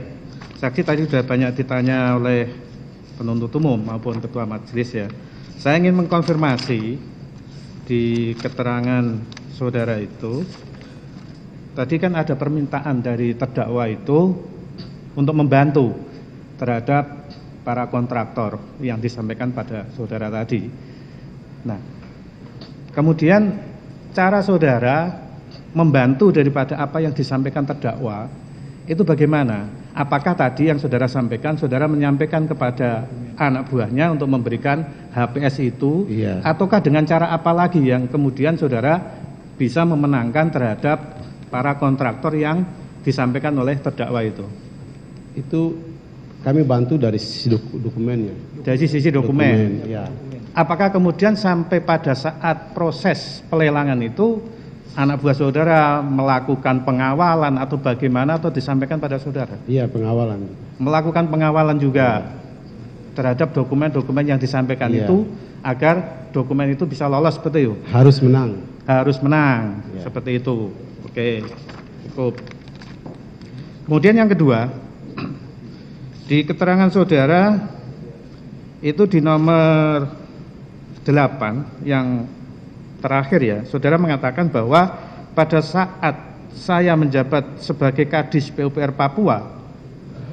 Saksi tadi sudah banyak ditanya oleh penuntut umum maupun ketua majelis ya. Saya ingin mengkonfirmasi di keterangan saudara itu. Tadi kan ada permintaan dari terdakwa itu untuk membantu terhadap para kontraktor yang disampaikan pada saudara tadi. Nah, kemudian cara saudara membantu daripada apa yang disampaikan terdakwa itu bagaimana? Apakah tadi yang saudara sampaikan, saudara menyampaikan kepada anak buahnya untuk memberikan HPS itu, ataukah dengan cara apa lagi yang kemudian saudara bisa memenangkan terhadap para kontraktor yang disampaikan oleh terdakwa itu? Itu kami bantu dari sisi dokumennya. Dari sisi dokumen. Ya. Apakah kemudian sampai pada saat proses pelelangan itu anak buah saudara melakukan pengawalan atau bagaimana atau disampaikan pada saudara? Iya, pengawalan. Melakukan pengawalan juga terhadap dokumen-dokumen yang disampaikan itu agar dokumen itu bisa lolos seperti itu. Harus menang. Harus menang, seperti itu. Oke, cukup. Kemudian yang kedua, di keterangan saudara itu di nomor 8 yang terakhir ya, saudara mengatakan bahwa pada saat saya menjabat sebagai Kadis PUPR Papua,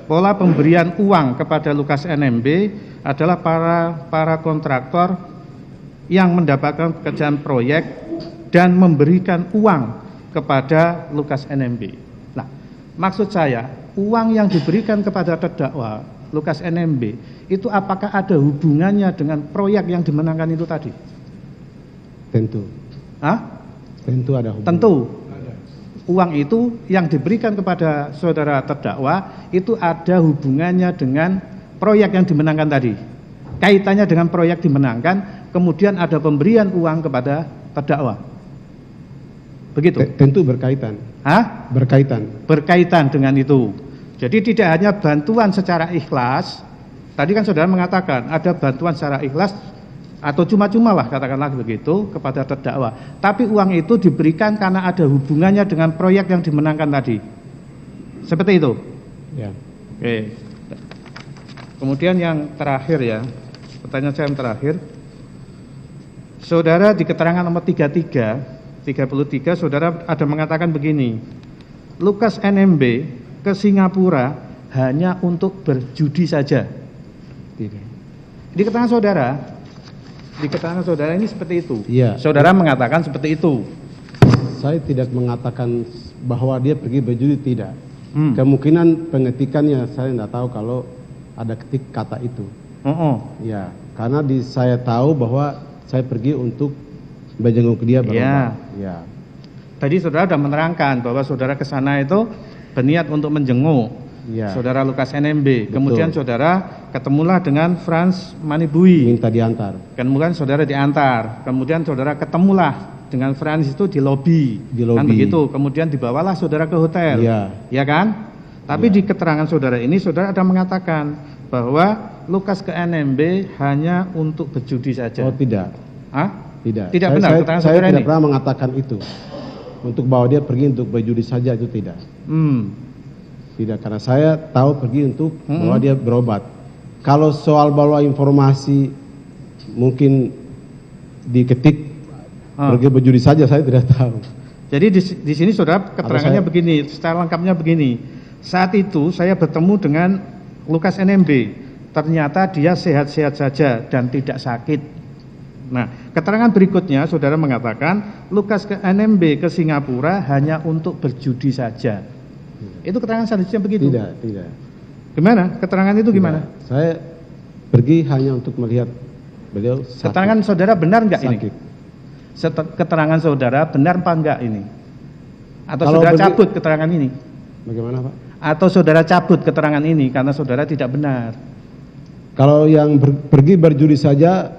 pola pemberian uang kepada Lukas NMB adalah para kontraktor yang mendapatkan pekerjaan proyek dan memberikan uang kepada Lukas NMB. Nah, maksud saya, uang yang diberikan kepada terdakwa Lukas NMB itu apakah ada hubungannya dengan proyek yang dimenangkan itu tadi? Tentu. Hah? Tentu ada hubungan. Tentu. Uang itu yang diberikan kepada saudara terdakwa itu ada hubungannya dengan proyek yang dimenangkan tadi. Kaitannya dengan proyek dimenangkan, kemudian ada pemberian uang kepada terdakwa. Begitu? Tentu berkaitan. Hah? Berkaitan. Berkaitan dengan itu. Jadi tidak hanya bantuan secara ikhlas, tadi kan saudara mengatakan ada bantuan secara ikhlas atau cuma-cuma lah katakanlah begitu kepada terdakwa. Tapi uang itu diberikan karena ada hubungannya dengan proyek yang dimenangkan tadi. Seperti itu? Ya. Oke. Kemudian yang terakhir ya, pertanyaan saya yang terakhir. Saudara di keterangan nomor 33 saudara ada mengatakan begini. Lukas NMB ke Singapura hanya untuk berjudi saja. Tidak. Di keterangan saudara ini seperti itu. Iya. Saudara mengatakan seperti itu. Saya tidak mengatakan bahwa dia pergi berjudi, tidak. Kemungkinan pengetikannya saya tidak tahu kalau ada ketik kata itu. Ya, karena saya tahu bahwa saya pergi untuk menjenguk dia berobat. Ya. Tadi saudara sudah menerangkan bahwa saudara ke sana itu berniat untuk menjenguk saudara Lukas NMB. Kemudian saudara ketemulah dengan Frans Manibui. Minta diantar. Kemudian saudara diantar. Kemudian saudara ketemulah dengan Frans itu di lobi. Kan begitu. Kemudian dibawalah saudara ke hotel. Ya kan? Tapi di keterangan saudara ini saudara ada mengatakan bahwa Lukas ke NMB hanya untuk berjudi saja. Oh, tidak. Hah? Tidak. Tidak benar keterangan saya saudara ini. tidak pernah mengatakan itu. Untuk bahwa dia pergi untuk berjudi saja, itu tidak. Tidak, karena saya tahu pergi untuk bahwa dia berobat. Kalau soal bawa informasi mungkin diketik pergi berjudi saja, saya tidak tahu. Jadi di sini saudara keterangannya begini, secara lengkapnya begini. Saat itu saya bertemu dengan Lukas NMB. Ternyata dia sehat-sehat saja dan tidak sakit. Nah, keterangan berikutnya saudara mengatakan Lukas ke NMB ke Singapura hanya untuk berjudi saja. Itu keterangan selanjutnya begitu? Tidak. Gimana? Keterangan itu gimana? Saya pergi hanya untuk melihat beliau sakit. Keterangan saudara benar enggak ini? Keterangan saudara benar apa enggak ini? Atau Kalau saudara cabut keterangan ini? Bagaimana, Pak? Atau saudara cabut keterangan ini karena saudara tidak benar? Kalau yang pergi berjudi saja,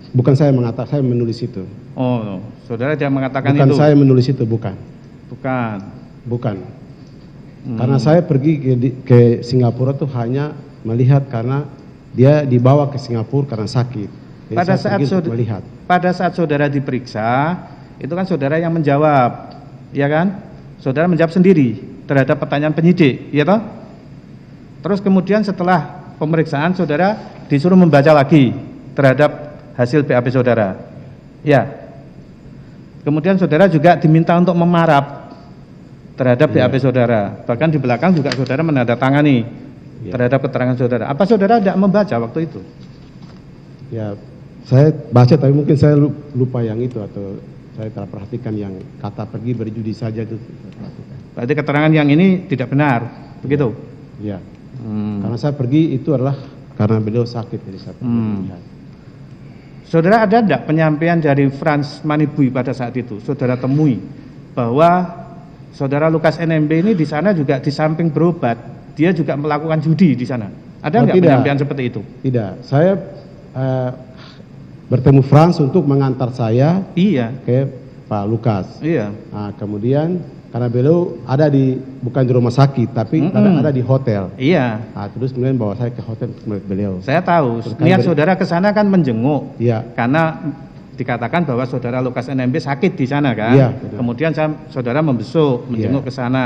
bukan saya mengatakan, saya menulis itu. Oh, saudara tidak mengatakan bukan itu? Bukan saya menulis itu, bukan. Bukan. Karena saya pergi ke Singapura tuh hanya melihat karena dia dibawa ke Singapura karena sakit. Jadi pada saat saudara diperiksa, itu kan saudara yang menjawab, ya kan? Saudara menjawab sendiri terhadap pertanyaan penyidik, ya toh? Terus kemudian setelah pemeriksaan saudara disuruh membaca lagi terhadap hasil BAP saudara. Ya. Kemudian saudara juga diminta untuk memarap terhadap BAP saudara. Bahkan di belakang juga saudara menandatangani terhadap keterangan saudara. Apa saudara tidak membaca waktu itu? Ya, saya baca tapi mungkin saya lupa yang itu atau saya tidak perhatikan yang kata pergi berjudi saja itu. Berarti keterangan yang ini tidak benar, begitu? Ya. Karena saya pergi itu adalah karena beliau sakit, jadi saya pergi. Saudara ada tidak penyampaian dari Frans Manibui pada saat itu? Saudara temui bahwa saudara Lukas NMB ini di sana juga di samping berobat, dia juga melakukan judi di sana. Ada nggak tidak. penyampaian seperti itu? Tidak, saya bertemu Frans untuk mengantar saya Iya. ke Pak Lukas. Iya. Nah, kemudian karena beliau ada bukan di rumah sakit, tapi ada di hotel. Iya. Nah, terus kemudian bawa saya ke hotel untuk melihat beliau. Saya tahu. Terus Niat kan saudara ke sana kan menjenguk. Iya. Karena dikatakan bahwa saudara Lukas NMB sakit di sana kan. Iya, betul. Kemudian saudara membesuk, menjenguk Iya. ke sana.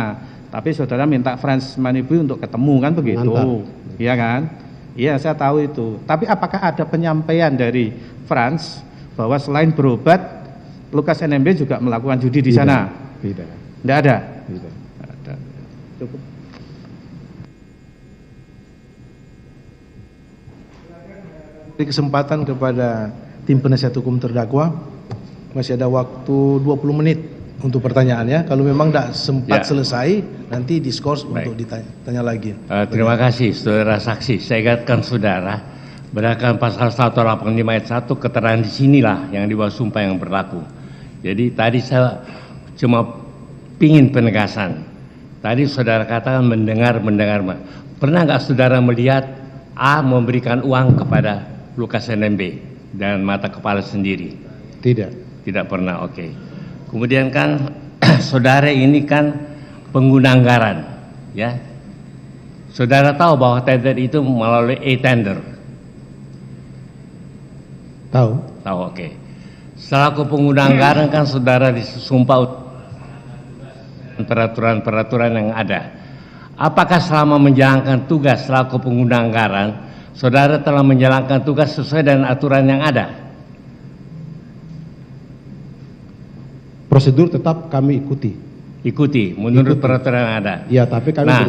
Tapi saudara minta Frans Manibui untuk ketemu kan begitu. Mantap. Iya kan? Iya, saya tahu itu. Tapi apakah ada penyampaian dari Frans bahwa selain berobat, Lukas NMB juga melakukan judi di Tidak. sana? Tidak. Tidak ada. Tidak. Ada. Cukup. Beri kesempatan kepada tim penasihat hukum terdakwa. Masih ada waktu 20 menit untuk pertanyaannya. Kalau memang tidak sempat Ya. selesai, nanti diskors Baik. untuk ditanya lagi. Terima kasih saudara saksi. Saya ingatkan saudara, berdasarkan pasal 185 ayat 1 keterangan di sinilah yang di bawah sumpah yang berlaku. Jadi tadi saya cuma pingin penegasan. Tadi saudara katakan mendengar. Pernah nggak saudara melihat A memberikan uang kepada Lukas NMB dan mata kepala sendiri? Tidak. Tidak pernah, oke. Kemudian kan saudara ini kan pengguna anggaran, ya. Saudara tahu bahwa tender itu melalui e-tender. Tahu? Tahu, oke. Selaku pengguna anggaran kan saudara disumpah peraturan-peraturan yang ada. Apakah selama menjalankan tugas selaku pengguna anggaran, saudara telah menjalankan tugas sesuai dengan aturan yang ada? Prosedur tetap kami ikuti. Ikuti, menurut peraturan yang ada. Ya, tapi kami Nah,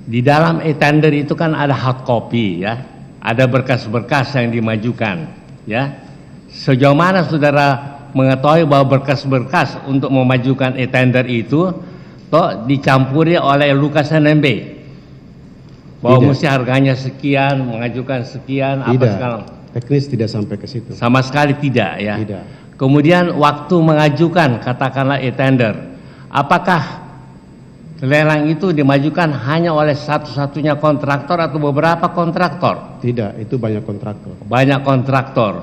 di dalam e-tender itu kan ada hard copy, ya, ada berkas-berkas yang dimajukan, ya. Sejauh mana saudara mengetahui bahwa berkas-berkas untuk memajukan e-tender itu toh dicampuri oleh Lukas NMB? Bahwa Tidak. mesti harganya sekian, mengajukan sekian, apa tidak. segala. Teknis tidak sampai ke situ. Sama sekali tidak, ya. Tidak. Kemudian waktu mengajukan katakanlah e-tender, apakah lelang itu dimajukan hanya oleh satu-satunya kontraktor atau beberapa kontraktor? Tidak, itu banyak kontraktor. Banyak kontraktor.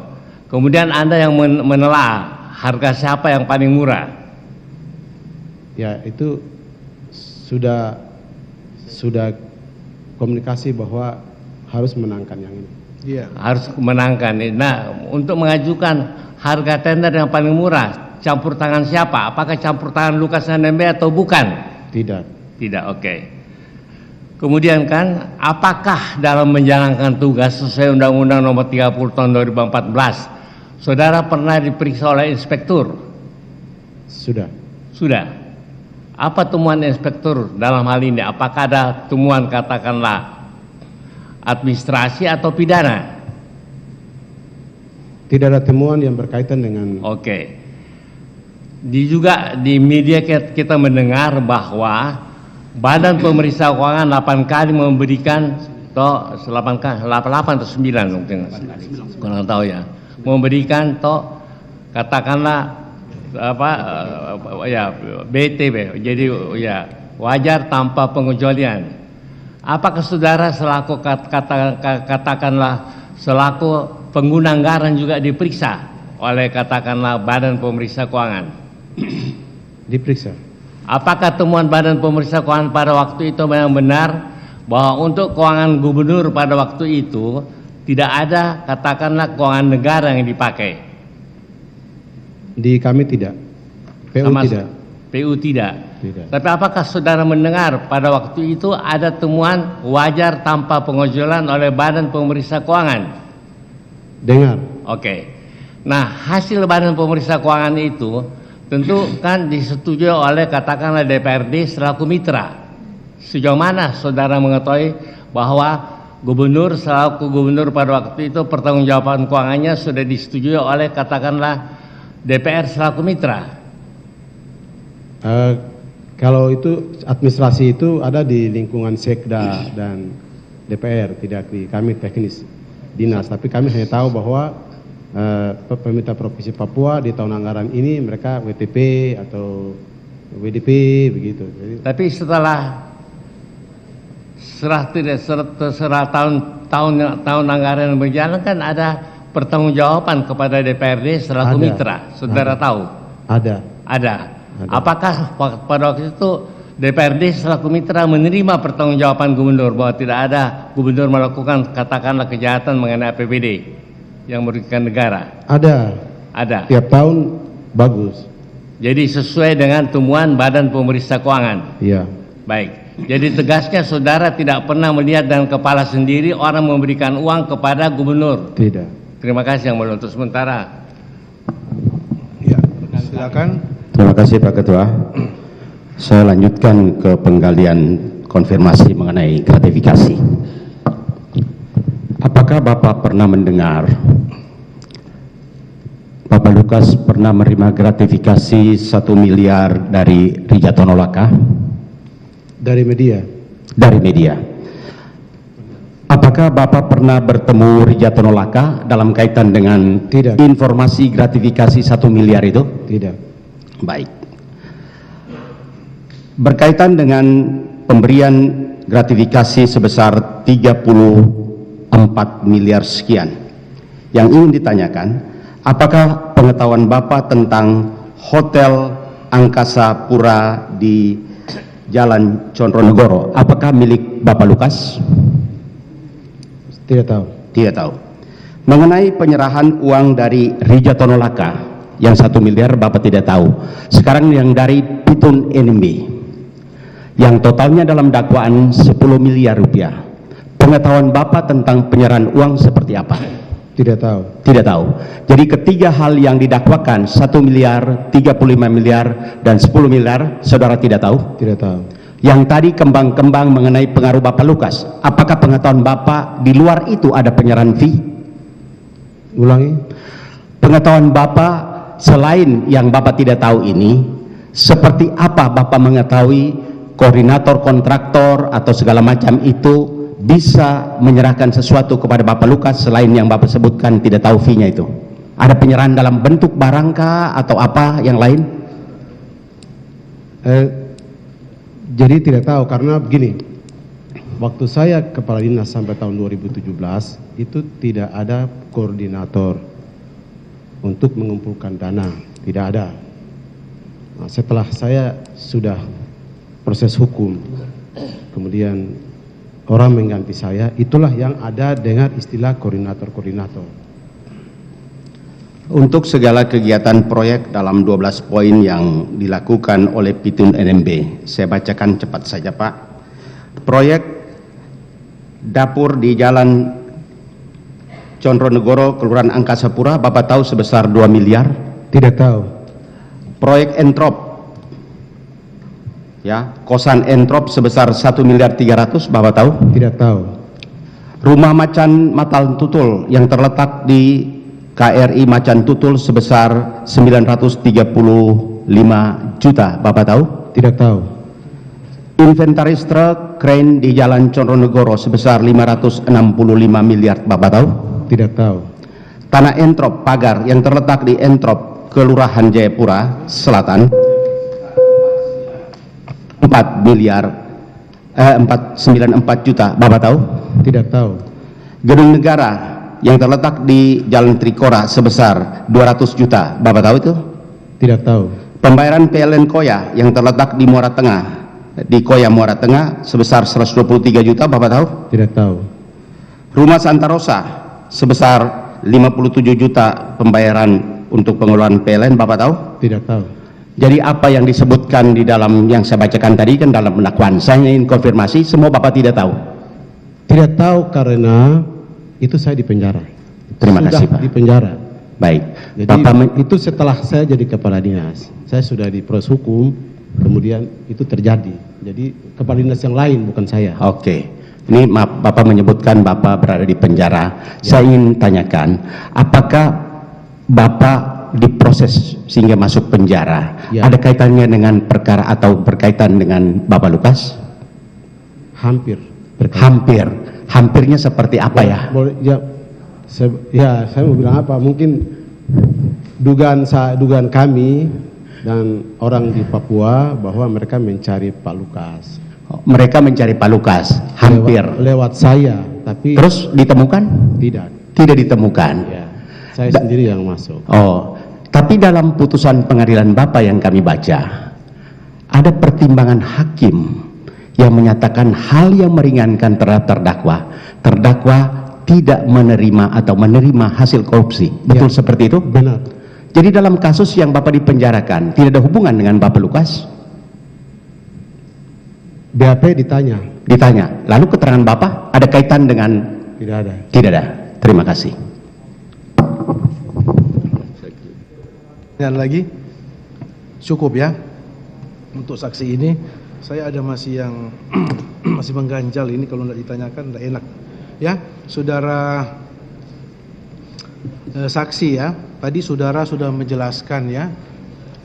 Kemudian Anda yang menelaah harga siapa yang paling murah? Ya, itu sudah komunikasi bahwa harus menangkan yang ini. Iya. Harus menangkan. Nah, untuk mengajukan harga tender yang paling murah, campur tangan siapa? Apakah campur tangan Lukas NMB atau bukan? Tidak. Tidak, oke. Kemudian kan, apakah dalam menjalankan tugas sesuai Undang-Undang Nomor 30 Tahun 2014, saudara pernah diperiksa oleh inspektur? Sudah. Sudah. Apa temuan inspektur dalam hal ini? Apakah ada temuan katakanlah administrasi atau pidana? Tidak ada temuan yang berkaitan dengan. Oke. Juga di media kita mendengar bahwa Badan Pemeriksa Keuangan 8 kali memberikan 8 atau 9 mungkin kurang tahu ya, memberikan katakanlah BTB, jadi ya wajar tanpa pengecualian. Apakah saudara selaku katakanlah selaku pengguna anggaran juga diperiksa oleh katakanlah Badan Pemeriksa Keuangan? Diperiksa. Apakah temuan Badan Pemeriksa Keuangan pada waktu itu memang benar bahwa untuk keuangan gubernur pada waktu itu tidak ada katakanlah keuangan negara yang dipakai? Di kami tidak. PU tidak. PU tidak. Tidak. Tapi apakah saudara mendengar pada waktu itu ada temuan wajar tanpa pengecualian oleh Badan Pemeriksa Keuangan? Dengar. Oke. Nah, hasil Badan Pemeriksa Keuangan itu tentu kan disetujui oleh katakanlah DPRD selaku mitra. Sejauh mana saudara mengetahui bahwa gubernur selaku gubernur pada waktu itu pertanggungjawaban keuangannya sudah disetujui oleh katakanlah DPR selaku mitra? Kalau itu administrasi itu ada di lingkungan Sekda dan DPR, tidak di kami teknis dinas. Tapi kami hanya tahu bahwa pemerintah Provinsi Papua di tahun anggaran ini mereka WTP atau WDP begitu. Jadi, Tapi terserah tahun anggaran yang berjalan kan ada pertanggungjawaban kepada DPRD selaku Ada. mitra. Saudara tahu? Ada. Ada. Apakah pada waktu itu DPRD selaku mitra menerima pertanggungjawaban gubernur bahwa tidak ada gubernur melakukan katakanlah kejahatan mengenai APBD yang merugikan negara? Ada. Ada. Tiap tahun bagus. Jadi sesuai dengan temuan Badan Pemeriksa Keuangan. Iya. Baik. Jadi tegasnya saudara tidak pernah melihat dengan kepala sendiri orang memberikan uang kepada gubernur. Tidak. Terima kasih yang mulia. Untuk sementara. Ya, silakan. Terima kasih Pak Ketua. Saya lanjutkan ke penggalian konfirmasi mengenai gratifikasi. Apakah Bapak pernah mendengar Bapak Lukas pernah menerima gratifikasi 1 miliar dari Rijatono Laka? Dari media. Dari media. Apakah Bapak pernah bertemu Rijatono Laka dalam kaitan dengan Tidak. informasi gratifikasi 1 miliar itu? Tidak. Baik. Berkaitan dengan pemberian gratifikasi sebesar 34 miliar sekian, yang ingin ditanyakan, apakah pengetahuan Bapak tentang Hotel Angkasa Pura di Jalan Condronegoro, apakah milik Bapak Lukas? Tidak tahu. Tidak tahu. Mengenai penyerahan uang dari Rijatono Laka yang 1 miliar Bapak tidak tahu. Sekarang yang dari Pitun NMB yang totalnya dalam dakwaan 10 miliar rupiah. Pengetahuan Bapak tentang penyerahan uang seperti apa? Tidak tahu. Tidak tahu. Jadi ketiga hal yang didakwakan 1 miliar, 35 miliar, dan 10 miliar, saudara tidak tahu? Tidak tahu. Yang tadi kembang-kembang mengenai pengaruh Bapak Lukas, apakah pengetahuan Bapak di luar itu ada penyerahan fee? Ulangi. Pengetahuan Bapak selain yang Bapak tidak tahu ini, seperti apa Bapak mengetahui koordinator kontraktor atau segala macam itu bisa menyerahkan sesuatu kepada Bapak Lukas selain yang Bapak sebutkan tidak tahu fee-nya itu? Ada penyerahan dalam bentuk barangkah atau apa yang lain? Jadi tidak tahu karena begini. Waktu saya kepala dinas sampai tahun 2017 itu tidak ada koordinator untuk mengumpulkan dana, tidak ada. Nah, setelah saya sudah proses hukum, kemudian orang mengganti saya, itulah yang ada dengan istilah koordinator-koordinator. Untuk segala kegiatan proyek dalam 12 poin yang dilakukan oleh Pitun NMB, saya bacakan cepat saja Pak. Proyek dapur di Jalan Condronegoro, Kelurahan Angkasa Pura, Bapak tahu sebesar 2 miliar? Tidak tahu. Proyek Entrop, ya, kosan Entrop sebesar 1 miliar 300, Bapak tahu? Tidak tahu. Rumah Macan Matal Tutul yang terletak di KRI Macan Tutul sebesar 935 juta, Bapak tahu? Tidak tahu. Inventaris truk crane di Jalan Condronegoro sebesar 565 miliar, Bapak tahu? Tidak tahu. Tanah Entrop pagar yang terletak di Entrop, Kelurahan Jayapura Selatan 494 juta, Bapak tahu? Tidak tahu. Gedung Negara yang terletak di Jalan Trikora sebesar 200 juta, Bapak tahu itu? Tidak tahu. Pembayaran PLN Koya yang terletak di Muara Tengah, di Koya Muara Tengah sebesar 123 juta, Bapak tahu? Tidak tahu. Rumah Santa Rosa sebesar 57 juta pembayaran untuk pengeluaran PLN, Bapak tahu? Tidak tahu. Jadi apa yang disebutkan di dalam yang saya bacakan tadi kan dalam pendakwaan, saya ingin konfirmasi, semua Bapak tidak tahu? Tidak tahu karena itu saya di penjara. Terima kasih Pak. Di penjara. Baik. Jadi Bapak itu setelah saya jadi kepala dinas, saya sudah diproses hukum, kemudian itu terjadi. Jadi kepala dinas yang lain bukan saya. Oke. Ini maaf, Bapak menyebutkan Bapak berada di penjara. Ya. Saya ingin tanyakan, apakah Bapak diproses sehingga masuk penjara? Ya. Ada kaitannya dengan perkara atau berkaitan dengan Bapak Lukas? Hampir. Hampir. Hampirnya seperti apa ya? Boleh, ya, saya mau bilang apa? Mungkin dugaan kami dan orang di Papua bahwa mereka mencari Pak Lukas. mereka mencari Pak Lukas, hampir. Lewat saya, tapi Terus ditemukan? tidak. Tidak ditemukan. Ya, saya sendiri yang masuk. Oh, tapi dalam putusan pengadilan Bapak yang kami baca, ada pertimbangan hakim yang menyatakan hal yang meringankan terhadap terdakwa. Terdakwa tidak menerima atau menerima hasil korupsi. Betul seperti itu? Benar. Jadi dalam kasus yang Bapak dipenjarakan, tidak ada hubungan dengan Bapak Lukas? BAP ditanya. Ditanya. Lalu keterangan Bapak ada kaitan dengan? Tidak ada. Tidak ada. Terima kasih. Dan lagi cukup ya untuk saksi ini. Saya ada masih yang masih mengganjal ini, kalau tidak ditanyakan tidak enak ya. Saudara saksi ya, tadi saudara sudah menjelaskan ya,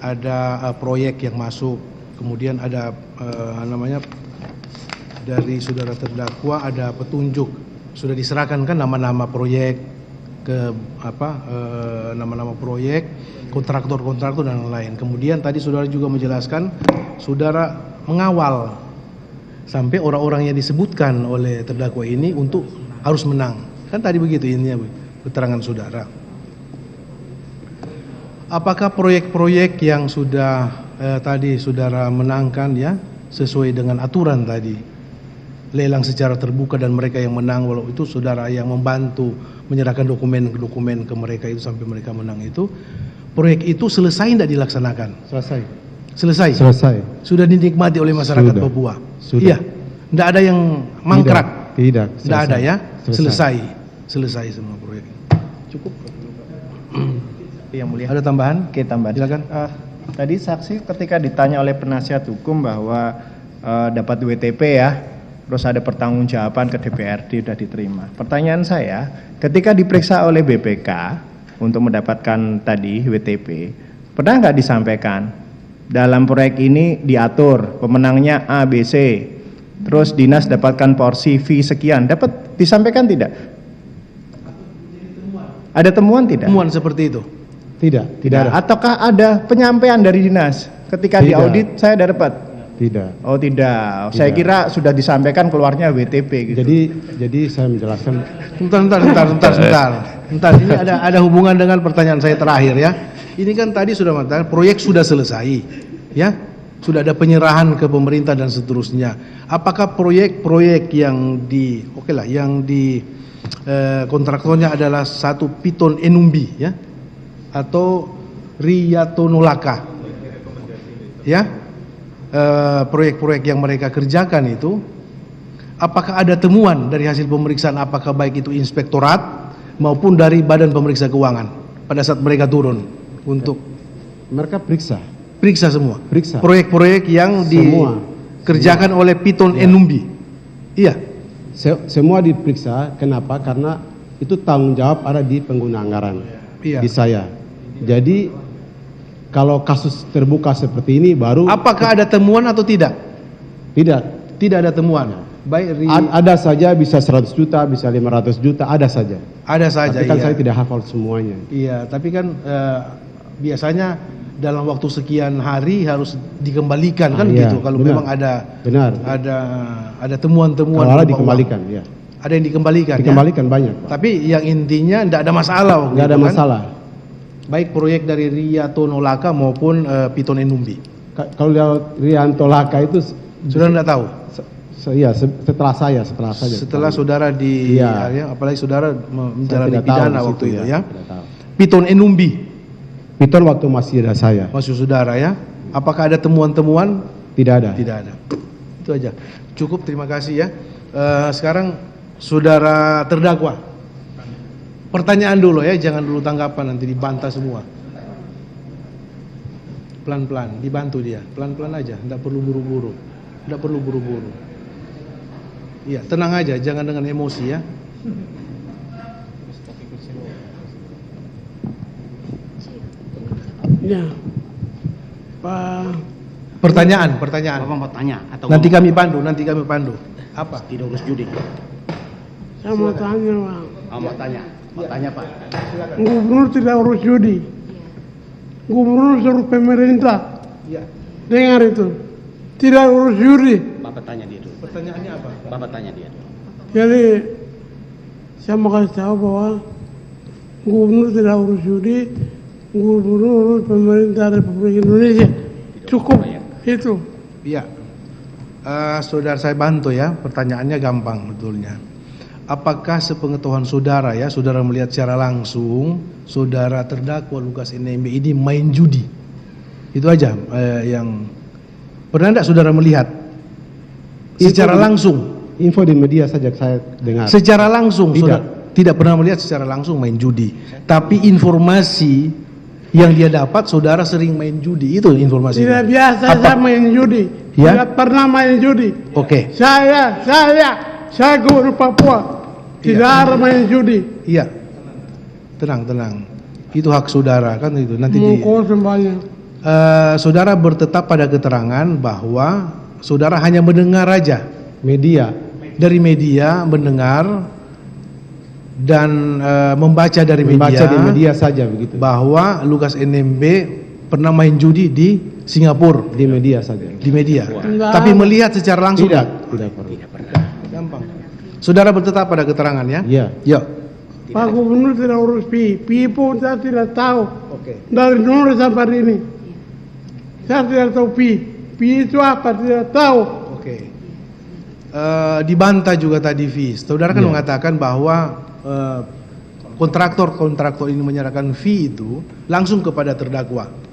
ada proyek yang masuk, kemudian ada namanya dari saudara terdakwa ada petunjuk, sudah diserahkan kan nama-nama proyek ke nama-nama proyek, kontraktor-kontraktor dan lain-lain. Kemudian tadi saudara juga menjelaskan saudara mengawal sampai orang-orang yang disebutkan oleh terdakwa ini untuk harus menang. Kan tadi begitu ininya keterangan saudara. Apakah proyek-proyek yang sudah tadi saudara menangkan ya sesuai dengan aturan tadi, lelang secara terbuka dan mereka yang menang, walau itu saudara yang membantu menyerahkan dokumen-dokumen ke mereka itu sampai mereka menang itu, proyek itu selesai tidak dilaksanakan? Selesai. Sudah dinikmati oleh masyarakat Papua. Iya. Tidak ada yang mangkrak. Tidak. Tidak ada ya. Selesai semua proyek. Cukup. Yang mulia. Ada tambahan? Oke, tambahan. Silakan. Tadi saksi ketika ditanya oleh penasihat hukum bahwa dapat WTP ya, terus ada pertanggungjawaban ke DPRD sudah diterima. Pertanyaan saya, ketika diperiksa oleh BPK untuk mendapatkan tadi WTP, pernah nggak disampaikan dalam proyek ini diatur pemenangnya A, B, C, terus dinas dapatkan porsi fee sekian, dapat disampaikan tidak? Ada temuan tidak? Temuan seperti itu? Tidak ada. Ataukah ada penyampaian dari dinas ketika diaudit saya dapat? Tidak. Oh tidak. Saya kira sudah disampaikan keluarnya WTP gitu. Jadi saya menjelaskan. Sebentar. Ini ada hubungan dengan pertanyaan saya terakhir ya. Ini kan tadi sudah mengatakan proyek sudah selesai, ya, sudah ada penyerahan ke pemerintah dan seterusnya. Apakah proyek-proyek yang kontraktornya adalah satu Piton Enumbi, ya, atau Riyatonolaka, ya? Proyek-proyek yang mereka kerjakan itu, apakah ada temuan dari hasil pemeriksaan, apakah baik itu inspektorat maupun dari Badan Pemeriksa Keuangan pada saat mereka turun untuk mereka periksa semua periksa proyek-proyek yang dikerjakan oleh Piton Enumbi? Iya, semua diperiksa. Kenapa? Karena itu tanggung jawab ada di pengguna anggaran, di saya. Jadi kalau kasus terbuka seperti ini baru. Apakah ada temuan atau tidak? Tidak ada temuan. Ada saja, bisa 100 juta, bisa 500 juta, ada saja. Tapi kan iya. saya tidak hafal semuanya. Iya, tapi kan biasanya dalam waktu sekian hari harus dikembalikan kan gitu. Kalau benar. memang ada temuan-temuan. Kalau dikembalikan, ya. Ada yang dikembalikan. Dikembalikan banyak, Pak. Tapi yang intinya tidak ada masalah. Tidak ada masalah. Baik proyek dari Riyatonolaka maupun Piton Enumbi. Kalau Riyatonolaka itu sudah tidak tahu. Iya, setelah saya. Setelah saudara apalagi saudara menjalani pidana waktu itu ya. Piton Enumbi. Piton waktu masih ada saya. Masih saudara ya. Apakah ada temuan-temuan? Tidak ada. Itu aja. Cukup, terima kasih ya. Sekarang saudara terdakwa. Pertanyaan dulu ya, jangan dulu tanggapan, nanti dibantah semua. Pelan-pelan, dibantu dia. Pelan-pelan aja, tidak perlu buru-buru. Iya, tenang aja, jangan dengan emosi ya. Ya, Pak. Pertanyaan. Bapak mau tanya atau Nanti kami pandu. Apa? Tidak urus judi. Saya mau tanya, Pak. Mau tanya Pak. Gubernur tidak urus judi. Gubernur suruh pemerintah. Ya. Dengar itu. Tidak urus judi. Bapak tanya dia dulu. Pertanyaannya apa? Bapak tanya dia dulu. Jadi saya mau kasih tahu bahwa gubernur tidak urus judi, gubernur urus pemerintah Republik Indonesia. Cukup itu. Iya. Saudara saya bantu ya, pertanyaannya gampang betulnya. Apakah sepengetahuan saudara ya, saudara melihat secara langsung saudara terdakwa Lukas NMB ini main judi? Itu aja yang pernah tidak saudara melihat secara langsung? Info di media saja saya dengar. Secara langsung saudara tidak pernah melihat secara langsung main judi, tapi informasi yang dia dapat saudara sering main judi, itu informasi. Tidak biasa saya main judi. Ya? Tidak pernah main judi. Oke. Saya gubernur Papua. Tidak ada main judi. Iya. Tenang. Itu hak saudara kan itu. Nanti saudara bertetap pada keterangan bahwa saudara hanya mendengar aja. Media. Dari media mendengar dan membaca dari media. Membaca di media saja begitu. Bahwa Lukas NMB pernah main judi di Singapura. Di media saja. Di media. Tapi melihat secara langsung tidak pernah. Gampang. Saudara bertetap pada keterangan ya? Iya. Yuk. Pak Gubernur tidak urus PI pun saya tidak tahu. Oke. Dari dulu sampai hari ini. Saya tidak tahu PI itu apa, tidak tahu. Oke. Dibantah juga tadi Fis. Saudara kan mengatakan bahwa kontraktor ini menyerahkan fee itu langsung kepada terdakwa.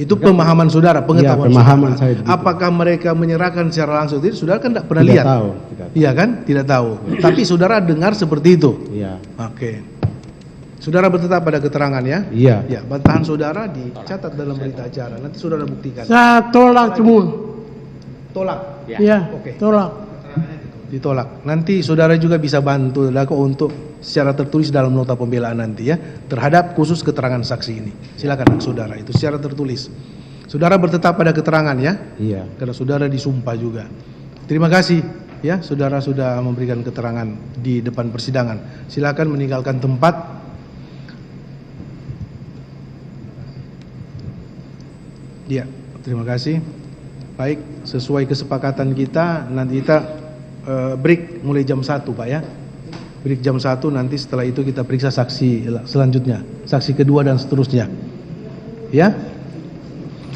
Itu pemahaman saudara, pengetahuan pemahaman saudara. saya begitu. Apakah mereka menyerahkan secara langsung? Jadi saudara kan tidak pernah lihat. Tahu. Iya kan? Tidak tahu. Tapi saudara dengar seperti itu. Iya. Oke. Saudara bertetap pada keterangan ya? Iya. Ya, bantahan saudara dicatat dalam berita acara. Nanti saudara buktikan. Saya tolak semua. Tolak. Ya, Oke. tolak. Ditolak. Nanti saudara juga bisa bantu terdakwa untuk secara tertulis dalam nota pembelaan nanti ya, terhadap khusus keterangan saksi ini. Silakan saudara, itu secara tertulis. Saudara bertetap pada keterangan ya? Iya. Karena saudara disumpah juga. Terima kasih ya, saudara sudah memberikan keterangan di depan persidangan. Silakan meninggalkan tempat. Ya, terima kasih. Baik, sesuai kesepakatan kita nanti kita break mulai jam 1 Pak ya. Break jam 1, nanti setelah itu kita periksa saksi selanjutnya, saksi kedua dan seterusnya. Ya.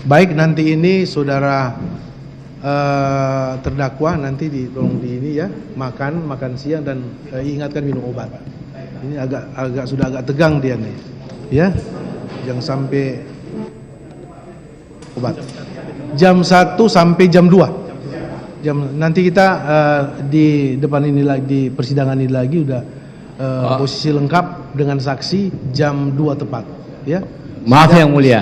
Baik, nanti ini saudara terdakwa nanti tolong di ini ya, makan siang dan ingatkan minum obat. Ini sudah agak tegang dia nih. Ya. Jangan sampai obat. Jam 1 sampai jam 2. Nanti kita di depan ini lagi, di persidangan ini lagi udah posisi lengkap dengan saksi jam 2 tepat ya. Maaf Yang Mulia,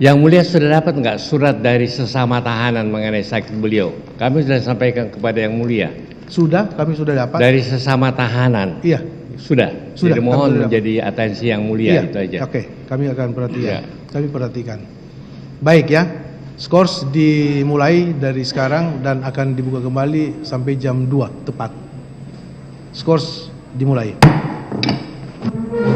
Yang Mulia sudah dapat nggak surat dari sesama tahanan mengenai sakit beliau? Kami sudah sampaikan kepada Yang Mulia. Sudah, kami sudah dapat. Dari sesama tahanan. Iya. Sudah. Jadi mohon menjadi atensi Yang Mulia iya. itu aja. Oke, kami akan perhatikan. Iya. Kami perhatikan. Baik ya. Skors dimulai dari sekarang dan akan dibuka kembali sampai jam 2 tepat. Skors dimulai.